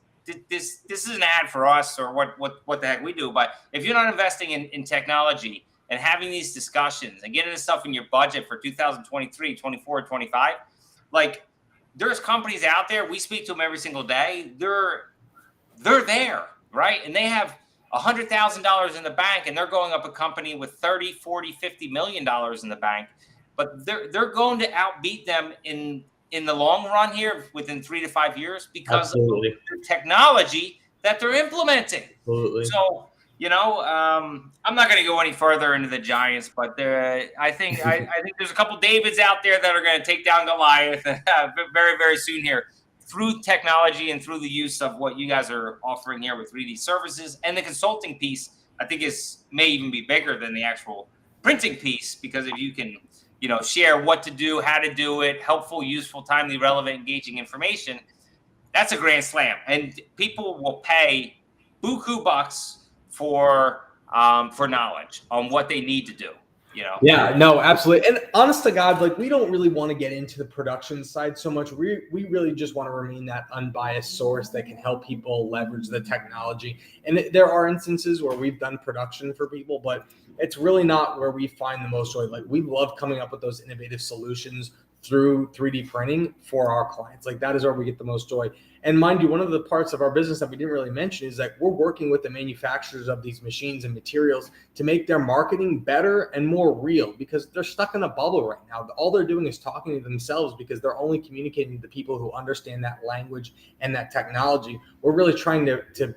this is an ad for us or what the heck we do. But if you're not investing in technology and having these discussions and getting this stuff in your budget for 2023, 24, 25, like there's companies out there, we speak to them every single day. They're there, right? And they have $100,000 in the bank and they're going up a company with 30, 40, $50 million in the bank, but they're going to outbeat them in the long run here within 3 to 5 years because Absolutely. of the technology that they're implementing. Absolutely. So, I'm not going to go any further into the Giants, but I think there's a couple Davids out there that are going to take down Goliath very, very soon here through technology and through the use of what you guys are offering here with 3D services. And the consulting piece, I think may even be bigger than the actual printing piece, because if you can, share what to do, how to do it, helpful, useful, timely, relevant, engaging information, that's a grand slam. And people will pay buku bucks for knowledge on what they need to do. Yeah, no, absolutely. And honest to God, like we don't really want to get into the production side so much. We really just want to remain that unbiased source that can help people leverage the technology. And there are instances where we've done production for people, but it's really not where we find the most joy. Like we love coming up with those innovative solutions through 3D printing for our clients. Like that is where we get the most joy. And mind you, one of the parts of our business that we didn't really mention is that we're working with the manufacturers of these machines and materials to make their marketing better and more real, because they're stuck in a bubble right now. All they're doing is talking to themselves because they're only communicating to people who understand that language and that technology. We're really trying to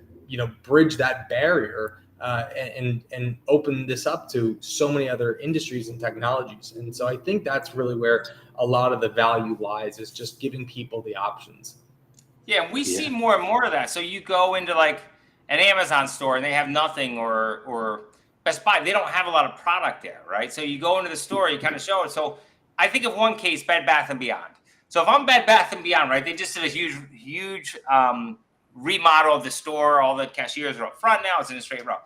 bridge that barrier and open this up to so many other industries and technologies. And so I think that's really where a lot of the value lies, is just giving people the options. Yeah, we see more and more of that. So you go into like an Amazon store and they have nothing, or Best Buy, they don't have a lot of product there, right? So you go into the store, you kind of show it. So I think of one case, Bed Bath & Beyond. So if I'm Bed Bath & Beyond, right, they just did a huge remodel of the store. All the cashiers are up front now. It's in a straight row.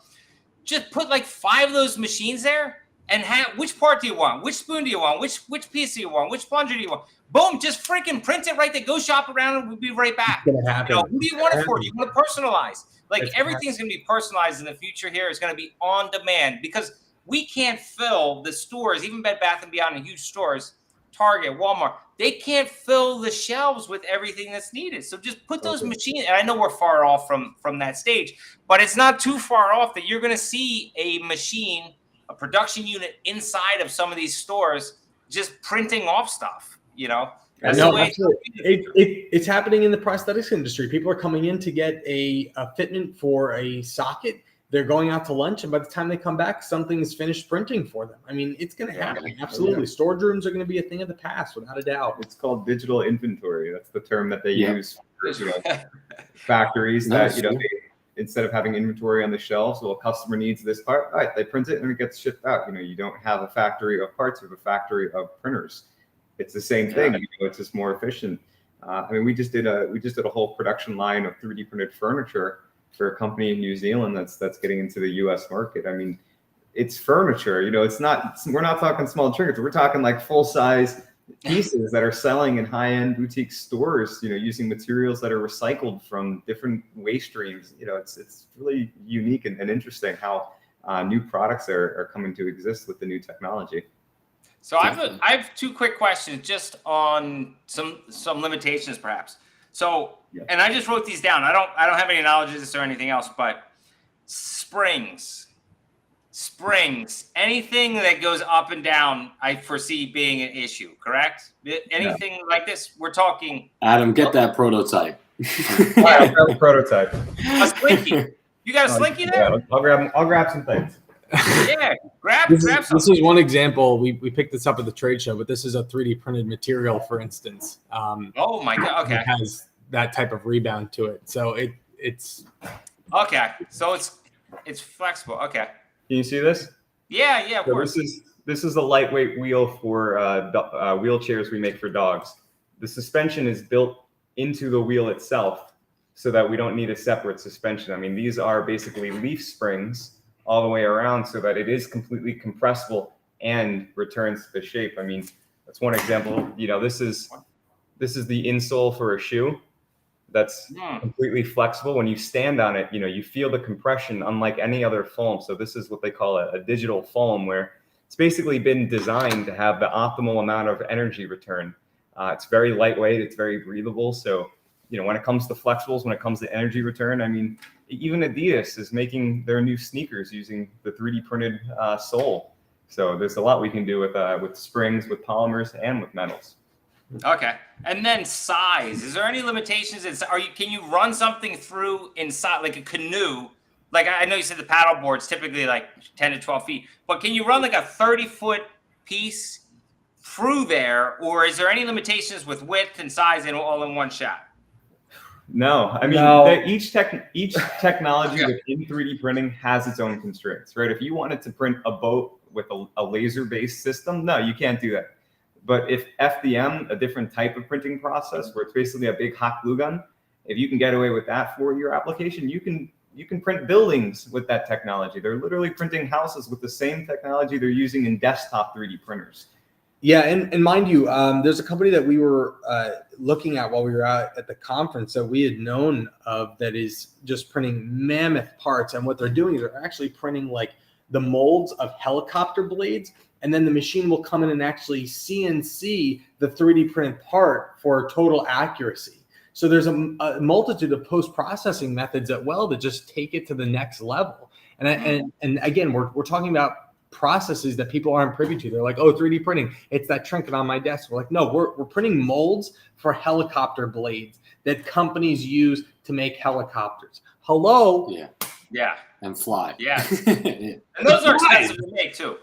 Just put like 5 of those machines there and which part do you want? Which spoon do you want? Which piece do you want? Which plunger do you want? Boom, just freaking print it right there. Go shop around and we'll be right back. It's gonna happen. Who do you want it for? You want to personalize. Like everything's going to be personalized in the future here. It's going to be on demand, because we can't fill the stores, even Bed Bath & Beyond and huge stores, Target, Walmart, they can't fill the shelves with everything that's needed. So just put those machines, and I know we're far off from that stage, but it's not too far off that you're going to see a machine, a production unit inside of some of these stores just printing off stuff, That's the way it's happening in the prosthetics industry. People are coming in to get a fitment for a socket. They're going out to lunch, and by the time they come back, something's finished printing for them. I mean, it's going to happen. Absolutely. Storage rooms are going to be a thing of the past, without a doubt. It's called digital inventory. That's the term that they use for factories that, they, instead of having inventory on the shelves, well, a customer needs this part, all right, they print it and it gets shipped out. You don't have a factory of parts, you have a factory of printers. It's the same thing. It's just more efficient. We just did a whole production line of 3D printed furniture for a company in New Zealand that's getting into the U.S. market. I mean, it's furniture. You know, we're not talking small trinkets. We're talking like full size pieces that are selling in high-end boutique stores, you know, using materials that are recycled from different waste streams. You know, it's really unique and interesting how new products are coming to exist with the new technology. So I have two quick questions just on some limitations perhaps. So, and I just wrote these down. I don't have any knowledge of this or anything else, but springs, anything that goes up and down, I foresee being an issue, correct? Anything like this, we're talking. Adam, get that prototype. All right, I'll grab a prototype. A slinky. You got a slinky there? Yeah, I'll grab some things. Yeah, grab This something. is one example. We picked this up at the trade show, but this is a 3D printed material, for instance. Oh my God. Okay. It has that type of rebound to it. So it's okay. So it's flexible. Okay. Can you see this? Yeah, of course. This is a lightweight wheel for wheelchairs we make for dogs. The suspension is built into the wheel itself so that we don't need a separate suspension. I mean, these are basically leaf springs all the way around so that it is completely compressible and returns to the shape. I mean, that's one example. You know, this is the insole for a shoe that's completely flexible. When you stand on it, you know, you feel the compression unlike any other foam. So this is what they call a digital foam, where it's basically been designed to have the optimal amount of energy return. It's very lightweight, it's very breathable. So, you know, when it comes to flexibles, when it comes to energy return, I mean, even Adidas is making their new sneakers using the 3D printed sole. So there's a lot we can do with springs, with polymers, and with metals. Okay. And then size. Is there any limitations? Can you run something through inside, like a canoe? Like I know you said the paddle board's typically like 10 to 12 feet, but can you run like a 30-foot piece through there, or is there any limitations with width and size in all in one shot? No, I mean, each technology within 3D printing has its own constraints, right? If you wanted to print a boat with a laser-based system, no, you can't do that. But if FDM, a different type of printing process, where it's basically a big hot glue gun, if you can get away with that for your application, you can print buildings with that technology. They're literally printing houses with the same technology they're using in desktop 3D printers. Yeah, and mind you, there's a company that we were looking at while we were out at the conference that we had known of that is just printing mammoth parts. And what they're doing is they're actually printing like the molds of helicopter blades, and then the machine will come in and actually CNC the 3D printed part for total accuracy. So there's a multitude of post-processing methods that just take it to the next level. And again, we're talking about processes that people aren't privy to. They're like, oh, 3D printing, it's that trinket on my desk. We're like, no, we're printing molds for helicopter blades that companies use to make helicopters. Hello? Yeah. And fly. Yeah. And those are expensive to make too.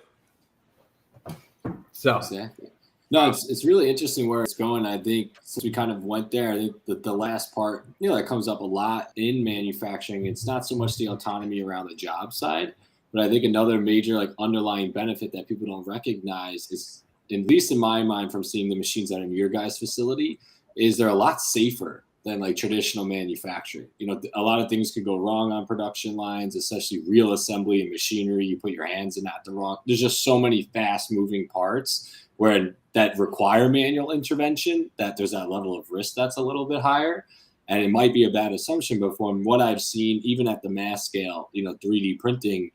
So exactly. No, it's really interesting where it's going. I think since we kind of went there, I think that the last part, you know, that comes up a lot in manufacturing, it's not so much the autonomy around the job side, but I think another major like underlying benefit that people don't recognize is, at least in my mind from seeing the machines that are in your guys' facility, is they're a lot safer than like traditional manufacturing. You know, a lot of things could go wrong on production lines, especially real assembly and machinery. You put your hands in at the wrong. There's just so many fast moving parts where that require manual intervention that there's that level of risk that's a little bit higher. And it might be a bad assumption, but from what I've seen, even at the mass scale, you know, 3D printing,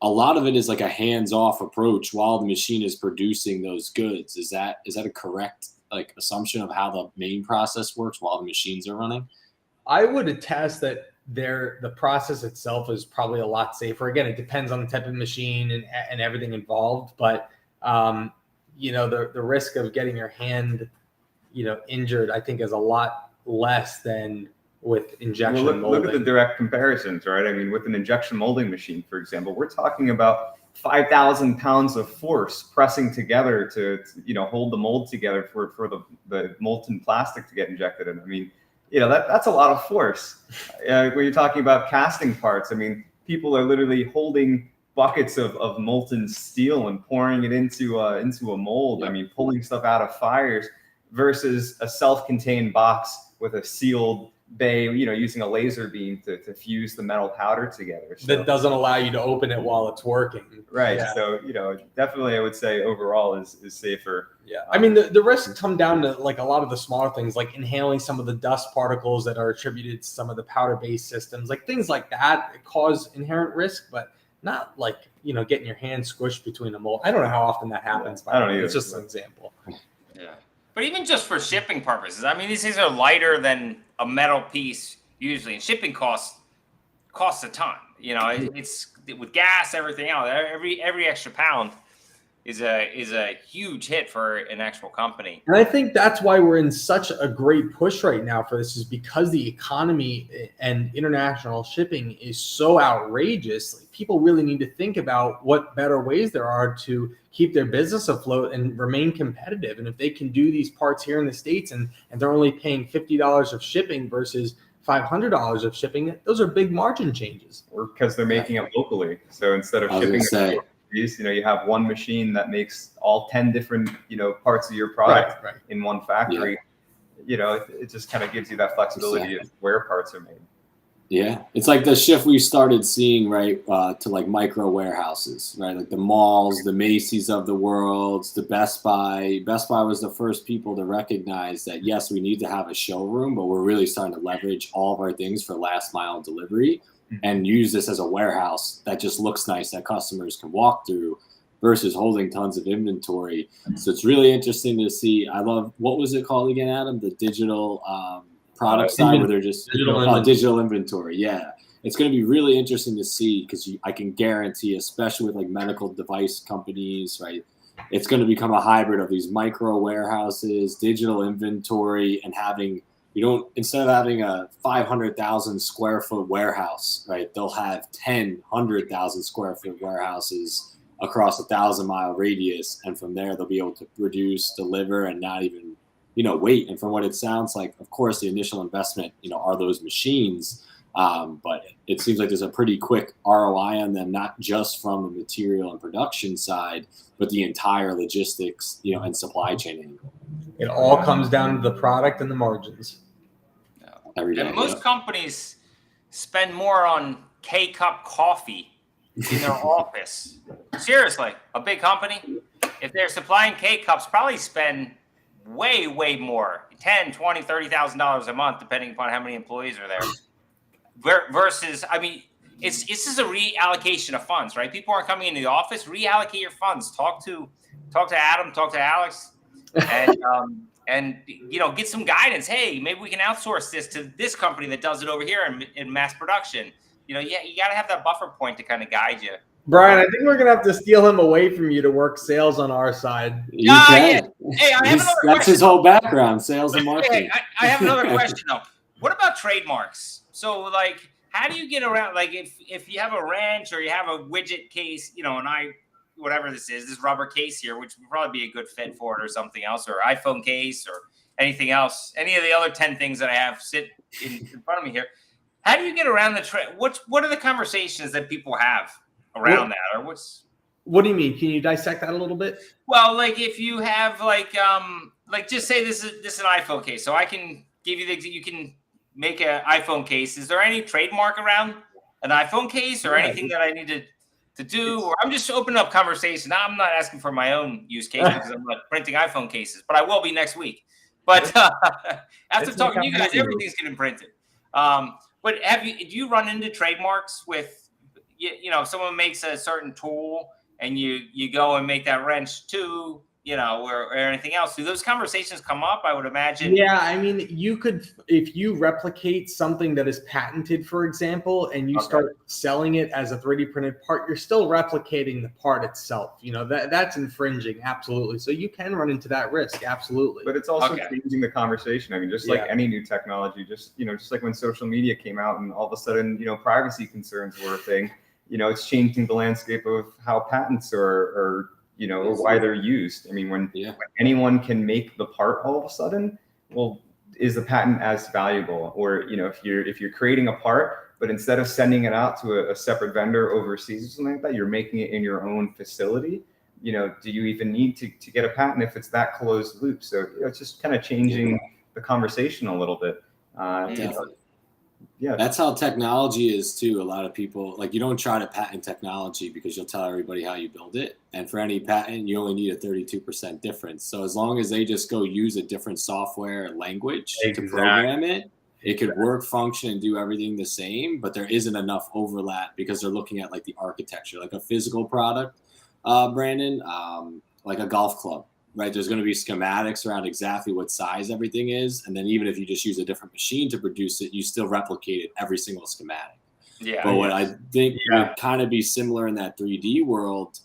a lot of it is like a hands-off approach while the machine is producing those goods. Is that a correct like assumption of how the main process works while the machines are running? I would attest that the process itself is probably a lot safer. Again, it depends on the type of machine and everything involved, but you know, the risk of getting your hand, you know, injured, I think is a lot less than with injection molding. Look at the direct comparisons, right? I mean, with an injection molding machine, for example, we're talking about 5,000 pounds of force pressing together to you know, hold the mold together for the molten plastic to get injected in. I mean, you know, that's a lot of force. When you're talking about casting parts, I mean, people are literally holding buckets of molten steel and pouring it into a mold. I mean, pulling stuff out of fires versus a self-contained box with a sealed bay, using a laser beam to fuse the metal powder together. So, That doesn't allow you to open it while it's working. right. Yeah. So, definitely I would say overall is safer. Yeah. I mean, the risks come down to like a lot of the smaller things, like inhaling some of the dust particles that are attributed to some of the powder-based systems, like things like that cause inherent risk, but not like, getting your hand squished between a mold. I don't know how often that happens. I don't either. It's just an example. Yeah. But even just for shipping purposes, I mean, these things are lighter than a metal piece usually, and shipping costs a ton. It's with gas, everything else. Every extra pound is a huge hit for an actual company. And I think that's why we're in such a great push right now for this, is because the economy and international shipping is so outrageous. Like, people really need to think about what better ways there are to keep their business afloat and remain competitive. And if they can do these parts here in the States and they're only paying $50 of shipping versus $500 of shipping, those are big margin changes. Or because they're making it locally. So instead of shipping you have one machine that makes all 10 different, parts of your product in one factory. Yeah. It just kind of gives you that flexibility of where parts are made. Yeah. It's like the shift we started seeing, right, to like micro warehouses, right? Like the malls, the Macy's of the world, the Best Buy. Best Buy was the first people to recognize that, yes, we need to have a showroom, but we're really starting to leverage all of our things for last mile delivery and use this as a warehouse that just looks nice, that customers can walk through, versus holding tons of inventory. So it's really interesting to see. I love, what was it called again, Adam? The digital product side, where they're just digital inventory. Yeah. It's going to be really interesting to see, because I can guarantee, especially with like medical device companies, right? It's going to become a hybrid of these micro warehouses, digital inventory, and having, instead of having a 500,000 square foot warehouse, right? They'll have 100,000 square foot warehouses across 1,000-mile radius. And from there, they'll be able to produce, deliver, and not even, wait. And from what it sounds like, of course, the initial investment, are those machines. But it seems like there's a pretty quick ROI on them, not just from the material and production side, but the entire logistics, and supply chain angle. It all comes down to the product and the margins. Every day. And most companies spend more on K-cup coffee in their office. Seriously, a big company, if they're supplying K-cups, probably spend way more, $10,000, $20,000, $30,000 a month, depending upon how many employees are there. Versus, I mean, this is a reallocation of funds, right? People aren't coming into the office. Reallocate your funds. Talk to Adam. Talk to Alex, and get some guidance. Hey, maybe we can outsource this to this company that does it over here in mass production. You got to have that buffer point to kind of guide you. Brian, I think we're gonna have to steal him away from you to work sales on our side. You can. Yeah. Hey, I have another question. That's his whole background, sales and marketing. Hey, I have another question though. What about trademarks? So, like, how do you get around? Like, if you have a wrench or you have a widget case, whatever this rubber case here, which would probably be a good fit for it, or something else, or iPhone case, or anything else, any of the other 10 things that I have sit in front of me here. How do you get around the what are the conversations that people have around that, or what do you mean? Can you dissect that a little bit? Well, like if you have like just say this is an iPhone case, so I can give you you can make an iPhone case. Is there any trademark around an iPhone case, or anything that I need to do? Or I'm just opening up conversation. I'm not asking for my own use case because I'm not printing iPhone cases, but I will be next week. But after talking to you guys, everything's getting printed. But do you run into trademarks with, if someone makes a certain tool and you go and make that wrench too, or anything else? Do those conversations come up? I would imagine. Yeah, I mean, you could, if you replicate something that is patented, for example, and you start selling it as a 3D printed part, you're still replicating the part itself. That's infringing, absolutely. So you can run into that risk, absolutely. But it's also changing the conversation. I mean, just like any new technology, just like when social media came out and all of a sudden, privacy concerns were a thing. It's changing the landscape of how patents are or why they're used. I mean, when anyone can make the part all of a sudden, well, is the patent as valuable? Or, if you're creating a part, but instead of sending it out to a separate vendor overseas or something like that, you're making it in your own facility, do you even need to get a patent if it's that closed loop? So it's just kind of changing the conversation a little bit. Definitely. Yeah, That's how technology is too. A lot of people, like, you don't try to patent technology because you'll tell everybody how you build it. And for any patent, you only need a 32% difference. So as long as they just go use a different software language to program it, it could work, function, and do everything the same, but there isn't enough overlap because they're looking at like the architecture, like a physical product, Brandon, like a golf club. Right, there's going to be schematics around exactly what size everything is, and then even if you just use a different machine to produce it, you still replicate it every single schematic. Yeah. But what I think would kind of be similar in that 3D world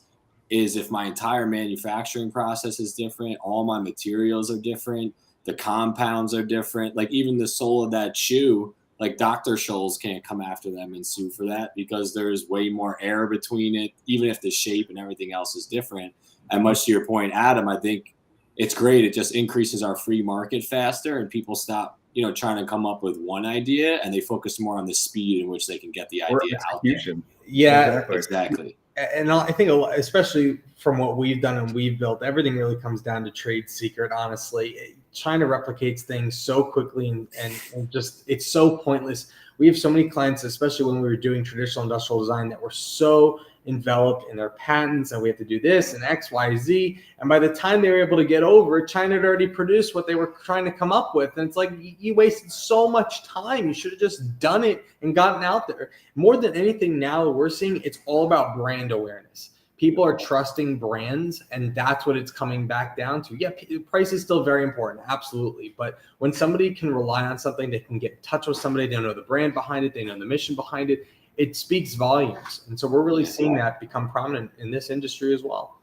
is if my entire manufacturing process is different, all my materials are different, the compounds are different, like even the sole of that shoe, like Dr. Scholl's can't come after them and sue for that because there's way more air between it, even if the shape and everything else is different. And much to your point, Adam, I think it's great. It just increases our free market faster, and people stop, trying to come up with one idea, and they focus more on the speed in which they can get the idea out there. Yeah, exactly. And I think, especially from what we've done and we've built, everything really comes down to trade secret. Honestly, China replicates things so quickly, and just it's so pointless. We have so many clients, especially when we were doing traditional industrial design, that were so enveloped in their patents, and we have to do this and X, Y, Z. And by the time they were able to get over, China had already produced what they were trying to come up with. And it's like, you wasted so much time. You should have just done it and gotten out there. More than anything now, we're seeing it's all about brand awareness. People are trusting brands, and that's what it's coming back down to. Yeah, price is still very important, absolutely. But when somebody can rely on something, they can get in touch with somebody, they know the brand behind it, they know the mission behind it, it speaks volumes. And so we're really seeing that become prominent in this industry as well.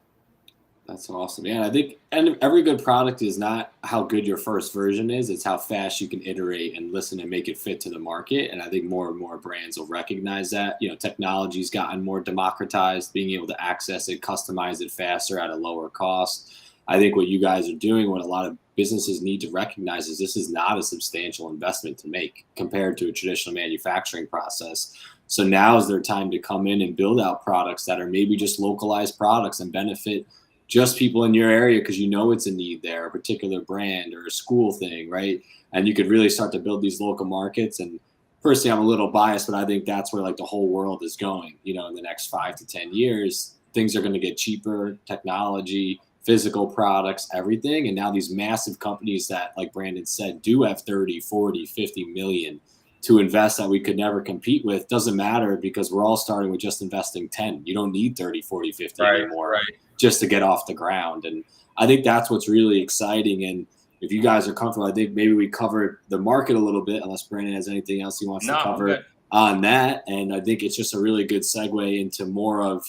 That's awesome. Yeah, I think every good product is not how good your first version is. It's how fast you can iterate and listen and make it fit to the market. And I think more and more brands will recognize that. Technology's gotten more democratized, being able to access it, customize it faster at a lower cost. I think what you guys are doing, what a lot of businesses need to recognize, is this is not a substantial investment to make compared to a traditional manufacturing process. So now is their time to come in and build out products that are maybe just localized products and benefit just people in your area because it's a need there, a particular brand or a school thing, right? And you could really start to build these local markets. And personally, I'm a little biased, but I think that's where like the whole world is going. In the next 5 to 10 years, things are going to get cheaper, technology, physical products, everything. And now these massive companies that, like Brandon said, do have 30, 40, 50 million to invest that we could never compete with. Doesn't matter because we're all starting with just investing 10. You don't need 30, 40, 50 anymore just to get off the ground. And I think that's what's really exciting. And if you guys are comfortable, I think maybe we covered the market a little bit, unless Brandon has anything else he wants to cover on that. And I think it's just a really good segue into more of,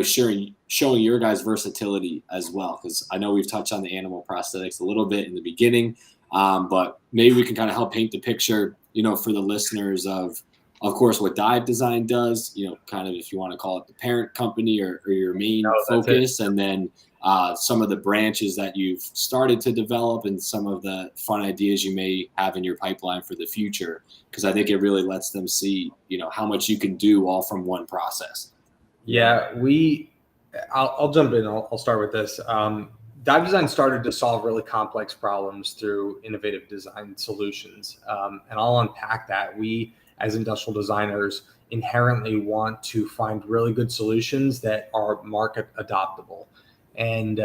showing your guys' versatility as well. Because I know we've touched on the animal prosthetics a little bit in the beginning, but maybe we can kind of help paint the picture, for the listeners of course, what Dive Design does, kind of, if you want to call it the parent company or your main focus, and then some of the branches that you've started to develop and some of the fun ideas you may have in your pipeline for the future, because I think it really lets them see, how much you can do all from one process. Yeah, I'll jump in. I'll start with this. Dive Design started to solve really complex problems through innovative design solutions. And I'll unpack that. We, as industrial designers, inherently want to find really good solutions that are market adoptable. And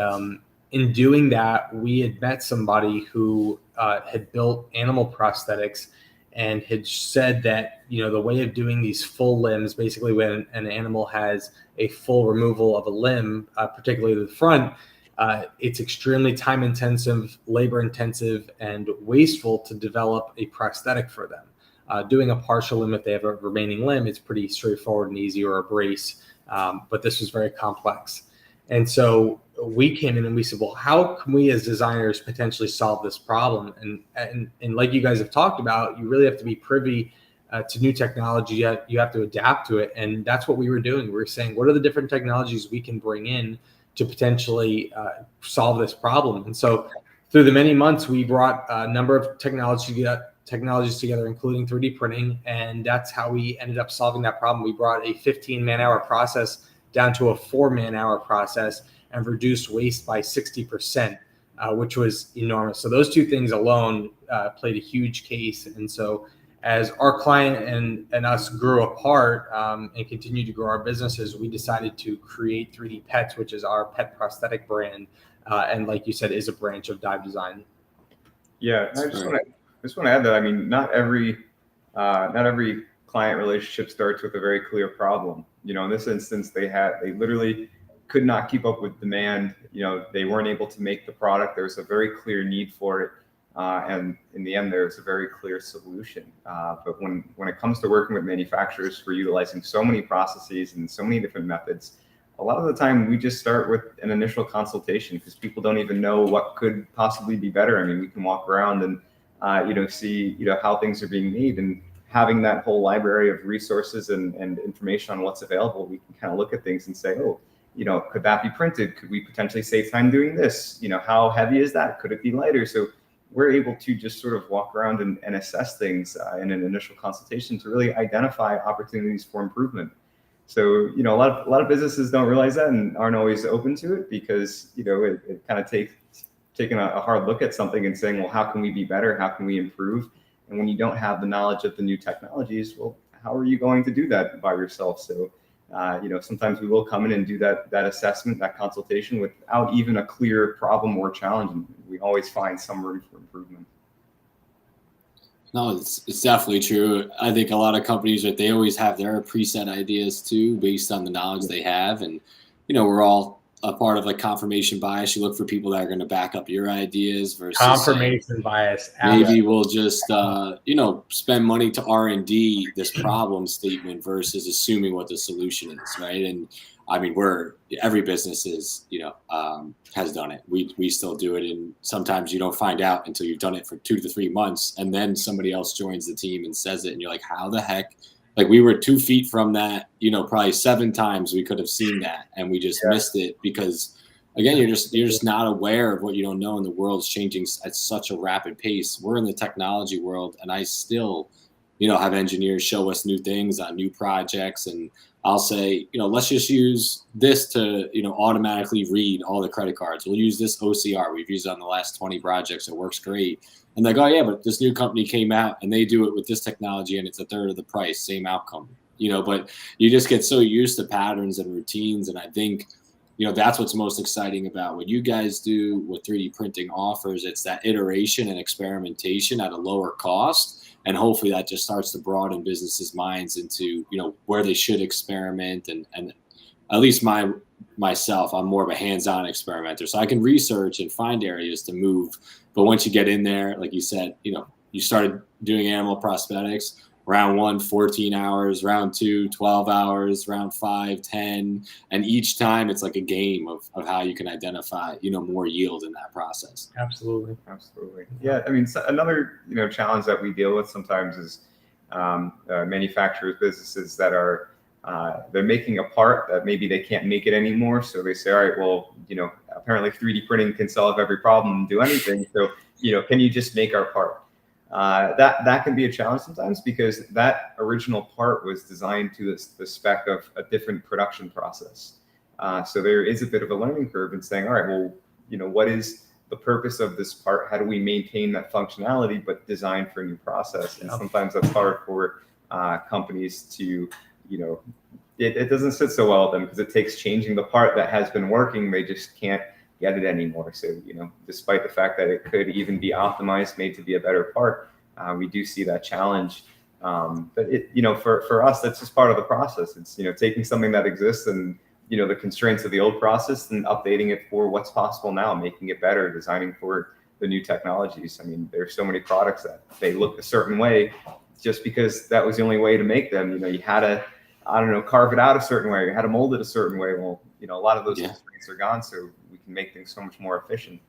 in doing that, we had met somebody who had built animal prosthetics and had said that, the way of doing these full limbs, basically when an animal has a full removal of a limb, particularly the front, it's extremely time intensive, labor intensive, and wasteful to develop a prosthetic for them. Doing a partial limb, if they have a remaining limb, it's pretty straightforward and easy, or a brace. But this was very complex. And so we came in and we said, well, how can we as designers potentially solve this problem? And like you guys have talked about, you really have to be privy to new technology. You have to adapt to it. And that's what we were doing. We were saying, what are the different technologies we can bring in to potentially solve this problem? And so through the many months, we brought a number of technologies together, including 3D printing. And that's how we ended up solving that problem. We brought a 15 man-hour process down to a 4 man-hour process and reduced waste by 60%. which was enormous. So those two things alone played a huge case. And so as our client and us grew apart and continued to grow our businesses, we decided to create 3D Pets, which is our pet prosthetic brand. And like you said, is a branch of Dive Design. Yeah, I just want to add that, I mean, not every client relationship starts with a very clear problem. You know, in this instance, they literally could not keep up with demand. You know, they weren't able to make the product. There was a very clear need for it. And in the end, there's a very clear solution. But when it comes to working with manufacturers, we're utilizing so many processes and so many different methods. A lot of the time, we just start with an initial consultation because people don't even know what could possibly be better. I mean, we can walk around and see how things are being made, and having that whole library of resources and information on what's available, we can kind of look at things and say, oh, could that be printed? Could we potentially save time doing this? How heavy is that? Could it be lighter? So we're able to just sort of walk around and assess things in an initial consultation to really identify opportunities for improvement. So, a lot of businesses don't realize that and aren't always open to it because, it kind of taking a hard look at something and saying, well, how can we be better? How can we improve? And when you don't have the knowledge of the new technologies, well, how are you going to do that by yourself? So, sometimes we will come in and do that assessment, that consultation without even a clear problem or challenge. And we always find some room for improvement. No, it's definitely true. I think a lot of companies, they always have their preset ideas too, based on the knowledge they have. And, we're all a part of confirmation bias. You look for people that are going to back up your ideas versus confirmation bias. Maybe we'll just, spend money to R&D this problem statement versus assuming what the solution is, right? And I mean, every business is, has done it. We still do it. And sometimes you don't find out until you've done it for 2 to 3 months. And then somebody else joins the team and says it. And you're like, how the heck? We were 2 feet from that, probably 7 times we could have seen that. And we just missed it because, again, you're just not aware of what you don't know. And the world's changing at such a rapid pace. We're in the technology world. And I still, have engineers show us new things on new projects. And I'll say, let's just use this to, automatically read all the credit cards. We'll use this OCR. We've used it on the last 20 projects. It works great. And they go, yeah, but this new company came out and they do it with this technology and it's a third of the price, same outcome, but you just get so used to patterns and routines. And I think, that's what's most exciting about what you guys do, what 3D printing offers. It's that iteration and experimentation at a lower cost. And hopefully that just starts to broaden businesses' minds into, where they should experiment. And at least myself, I'm more of a hands-on experimenter. So I can research and find areas to move. But once you get in there, like you said, you started doing animal prosthetics. Round 1, 14 hours, round 2, 12 hours, round 5, 10. And each time it's like a game of how you can identify, more yield in that process. Absolutely. Yeah. I mean, another, challenge that we deal with sometimes is manufacturers, businesses that are, they're making a part that maybe they can't make it anymore. So they say, all right, well, apparently 3D printing can solve every problem and do anything. So, can you just make our part? That can be a challenge sometimes because that original part was designed to the spec of a different production process. So there is a bit of a learning curve in saying, all right, well, what is the purpose of this part? How do we maintain that functionality, but design for a new process? And sometimes that's hard for companies to, it doesn't sit so well with them because it takes changing the part that has been working. They just can't get it anymore. So, despite the fact that it could even be optimized, made to be a better part, we do see that challenge. But for us, that's just part of the process. It's, taking something that exists and, the constraints of the old process and updating it for what's possible now, making it better, designing for the new technologies. I mean, there's so many products that they look a certain way just because that was the only way to make them. You had to, carve it out a certain way. You had to mold it a certain way. Well, a lot of those constraints are gone, so we can make things so much more efficient.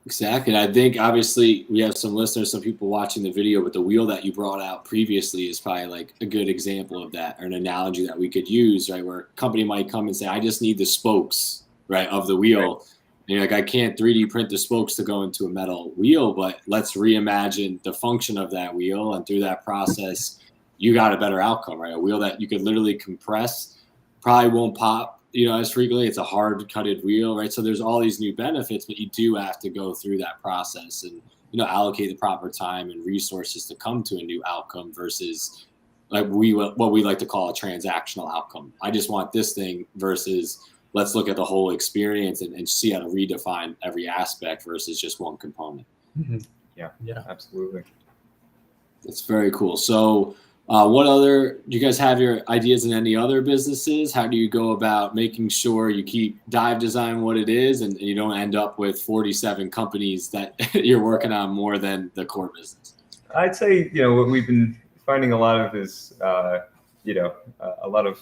Exactly. And I think obviously we have some listeners, some people watching the video, but the wheel that you brought out previously is probably a good example of that, or an analogy that we could use, right? Where a company might come and say, I just need the spokes, right, of the wheel. Right. And you're like, I can't 3D print the spokes to go into a metal wheel, but let's reimagine the function of that wheel. And through that process, you got a better outcome, right? A wheel that you could literally compress, probably won't pop as frequently. It's a hard cutted wheel, right? So there's all these new benefits, but you do have to go through that process and, allocate the proper time and resources to come to a new outcome versus like what we like to call a transactional outcome. I just want this thing versus let's look at the whole experience and see how to redefine every aspect versus just one component. Mm-hmm. Yeah, absolutely. That's very cool. So do you guys have your ideas in any other businesses? How do you go about making sure you keep Dive Design what it is and you don't end up with 47 companies that you're working on more than the core business? I'd say, what we've been finding a lot of is, a lot of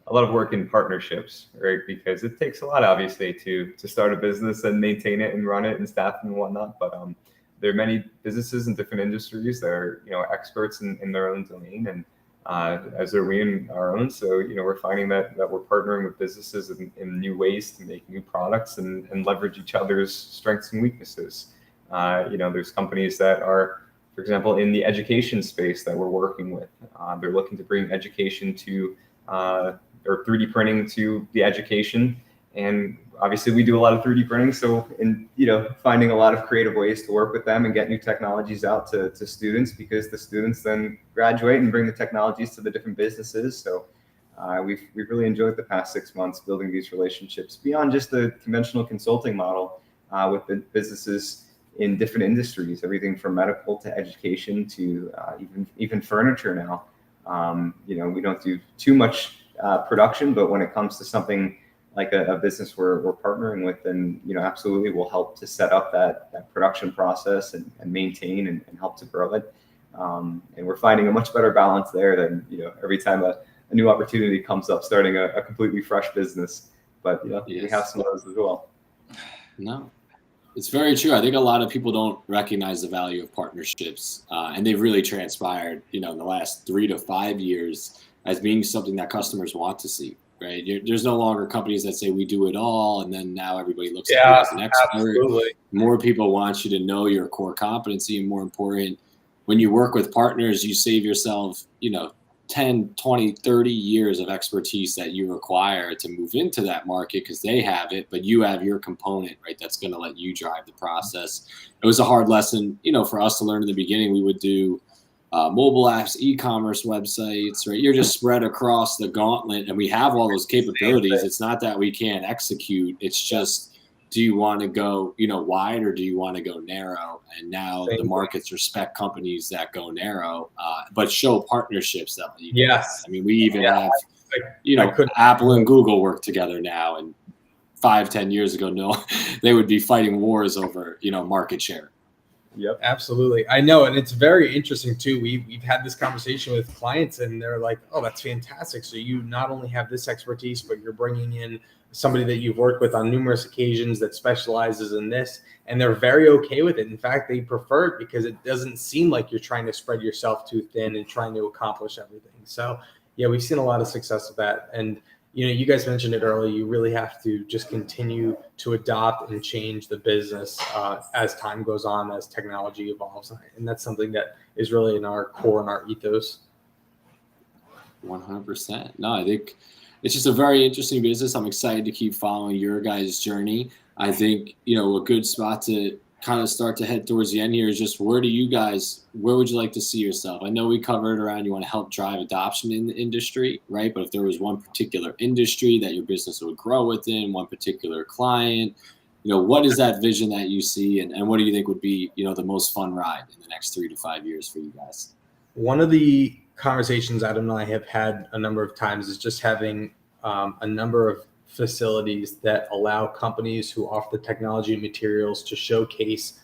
work in partnerships, right? Because it takes a lot, obviously, to start a business and maintain it and run it and staff and whatnot. But there are many businesses in different industries that are, experts in their own domain, and as are we in our own. So, we're finding that we're partnering with businesses in new ways to make new products and leverage each other's strengths and weaknesses. There's companies that are, for example, in the education space that we're working with. They're looking to bring education to or 3D printing to the education. And obviously we do a lot of 3D printing. So finding a lot of creative ways to work with them and get new technologies out to students, because the students then graduate and bring the technologies to the different businesses. So we've really enjoyed the past 6 months building these relationships beyond just the conventional consulting model with the businesses in different industries, everything from medical to education to even furniture now. We don't do too much production, but when it comes to something like a business we're partnering with, then absolutely we'll help to set up that production process and maintain and help to grow it. And we're finding a much better balance there than every time a new opportunity comes up, starting a completely fresh business. But yes, we have some of those as well. No, it's very true. I think a lot of people don't recognize the value of partnerships, and they've really transpired, in the last 3 to 5 years as being something that customers want to see. Right? There's no longer companies that say we do it all, and then now everybody looks at you as an expert. Absolutely. More people want you to know your core competency, and more important, when you work with partners, you save yourself, 10, 20, 30 years of expertise that you require to move into that market because they have it, but you have your component, right? That's going to let you drive the process. It was a hard lesson, for us to learn in the beginning. We would do mobile apps, e-commerce websites, right? You're just spread across the gauntlet, and we have all those capabilities. It's not that we can't execute. It's just, do you want to go, wide, or do you want to go narrow? And now the markets respect companies that go narrow, but show partnerships that you yes. I mean, we even have, Apple and Google work together now, and 5-10 years ago, no, they would be fighting wars over, market share. Yep, absolutely. I know. And it's very interesting too. We've had this conversation with clients, and they're like, oh, that's fantastic. So you not only have this expertise, but you're bringing in somebody that you've worked with on numerous occasions that specializes in this, and they're very okay with it. In fact, they prefer it because it doesn't seem like you're trying to spread yourself too thin and trying to accomplish everything. So yeah, we've seen a lot of success with that. And you guys mentioned it earlier, you really have to just continue to adopt and change the business as time goes on, as technology evolves. And that's something that is really in our core and our ethos. 100%. No, I think it's just a very interesting business. I'm excited to keep following your guys' journey. I think, a good spot to kind of start to head towards the end here is just where would you like to see yourself? I know we covered around you want to help drive adoption in the industry, right? But if there was one particular industry that your business would grow within, one particular client, what is that vision that you see, and what do you think would be, the most fun ride in the next 3 to 5 years for you guys? One of the conversations Adam and I have had a number of times is just having a number of facilities that allow companies who offer the technology and materials to showcase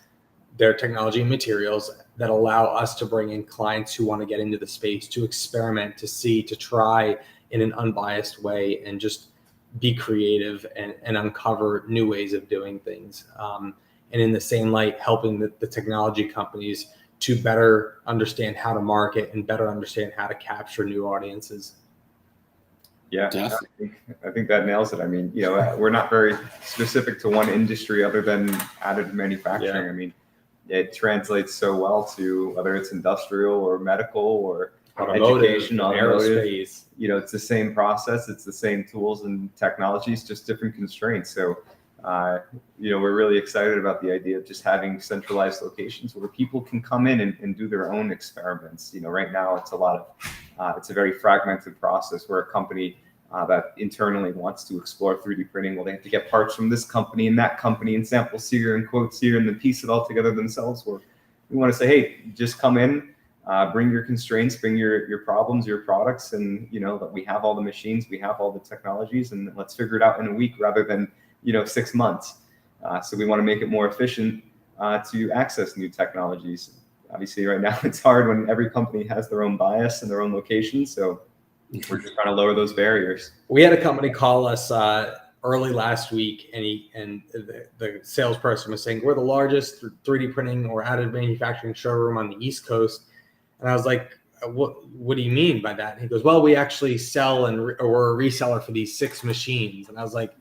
their technology and materials that allow us to bring in clients who want to get into the space, to experiment, to see, to try in an unbiased way, and just be creative and uncover new ways of doing things. And in the same light, helping the technology companies to better understand how to market and better understand how to capture new audiences. Yeah, I think that nails it. I mean, we're not very specific to one industry other than additive manufacturing. Yeah. I mean, it translates so well to whether it's industrial or medical or education, automotive. aerospace. You know, it's the same process, it's the same tools and technologies, just different constraints. So, you know, we're really excited about the idea of just having centralized locations where people can come in and do their own experiments. You know, right now it's it's a very fragmented process where a company that internally wants to explore 3D printing, well, they have to get parts from this company and samples here and quotes here and then piece it all together themselves. Where we want to say, hey, just come in, bring your constraints, bring your problems, your products, and you know that we have all the machines, we have all the technologies, and let's figure it out in a week rather than 6 months. So we want to make it more efficient to access new technologies. Obviously, right now it's hard when every company has their own bias and their own location. So we're just trying to lower those barriers. We had a company call us early last week, and the salesperson was saying, we're the largest 3D printing or additive manufacturing showroom on the East Coast. And I was like, what do you mean by that? And he goes, well, we actually sell or we're a reseller for these 6 machines. And I was like,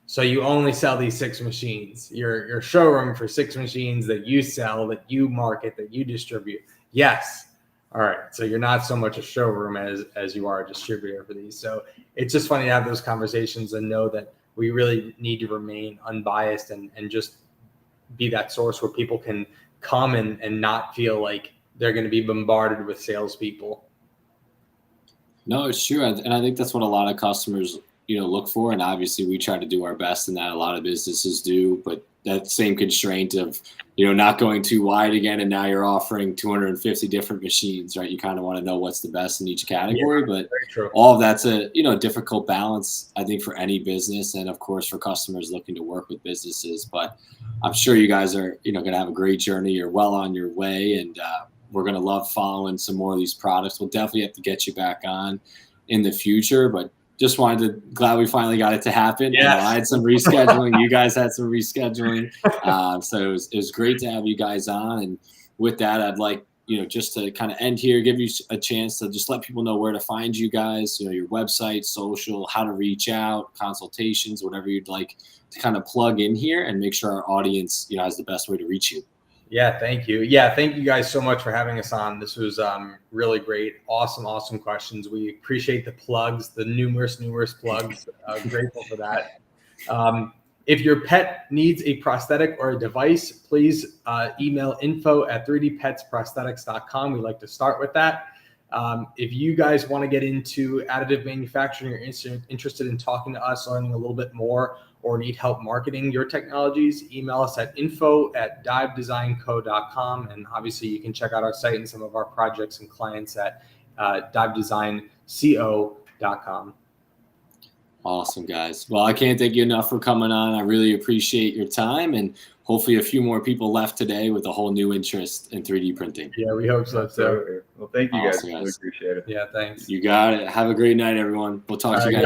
so you only sell these 6 machines? Your showroom for 6 machines that you sell, that you market, that you distribute? Yes. All right. So you're not so much a showroom as you are a distributor for these. So it's just funny to have those conversations and know that we really need to remain unbiased and just be that source where people can come and not feel like they're going to be bombarded with salespeople. No, it's true. And I think that's what a lot of customers, look for. And obviously we try to do our best in that. A lot of businesses do, but that same constraint of, not going too wide again. And now you're offering 250 different machines, right? You kind of want to know what's the best in each category, but all of that's a, difficult balance, I think, for any business. And of course, for customers looking to work with businesses, but I'm sure you guys are, going to have a great journey. You're well on your way, and we're going to love following some more of these products. We'll definitely have to get you back on in the future, but just glad we finally got it to happen. Yes. I had some rescheduling. You guys had some rescheduling. So it was great to have you guys on. And with that, I'd like, just to kind of end here, give you a chance to just let people know where to find you guys, your website, social, how to reach out, consultations, whatever you'd like to kind of plug in here and make sure our audience, has the best way to reach you. Yeah, thank you. Yeah, thank you guys so much for having us on. This was really great. Awesome questions. We appreciate the plugs, the numerous plugs. Grateful for that. If your pet needs a prosthetic or a device, please email info@3dpetsprosthetics.com. We like to start with that. If you guys want to get into additive manufacturing or interested in talking to us, learning a little bit more, or need help marketing your technologies, email us at info@divedesignco.com. And obviously you can check out our site and some of our projects and clients at divedesignco.com. Awesome, guys. Well, I can't thank you enough for coming on. I really appreciate your time, and hopefully a few more people left today with a whole new interest in 3D printing. Yeah, we hope so too. Well, thank you Awesome, guys. Really appreciate it. Yeah, thanks. You got it. Have a great night, everyone. We'll talk to you guys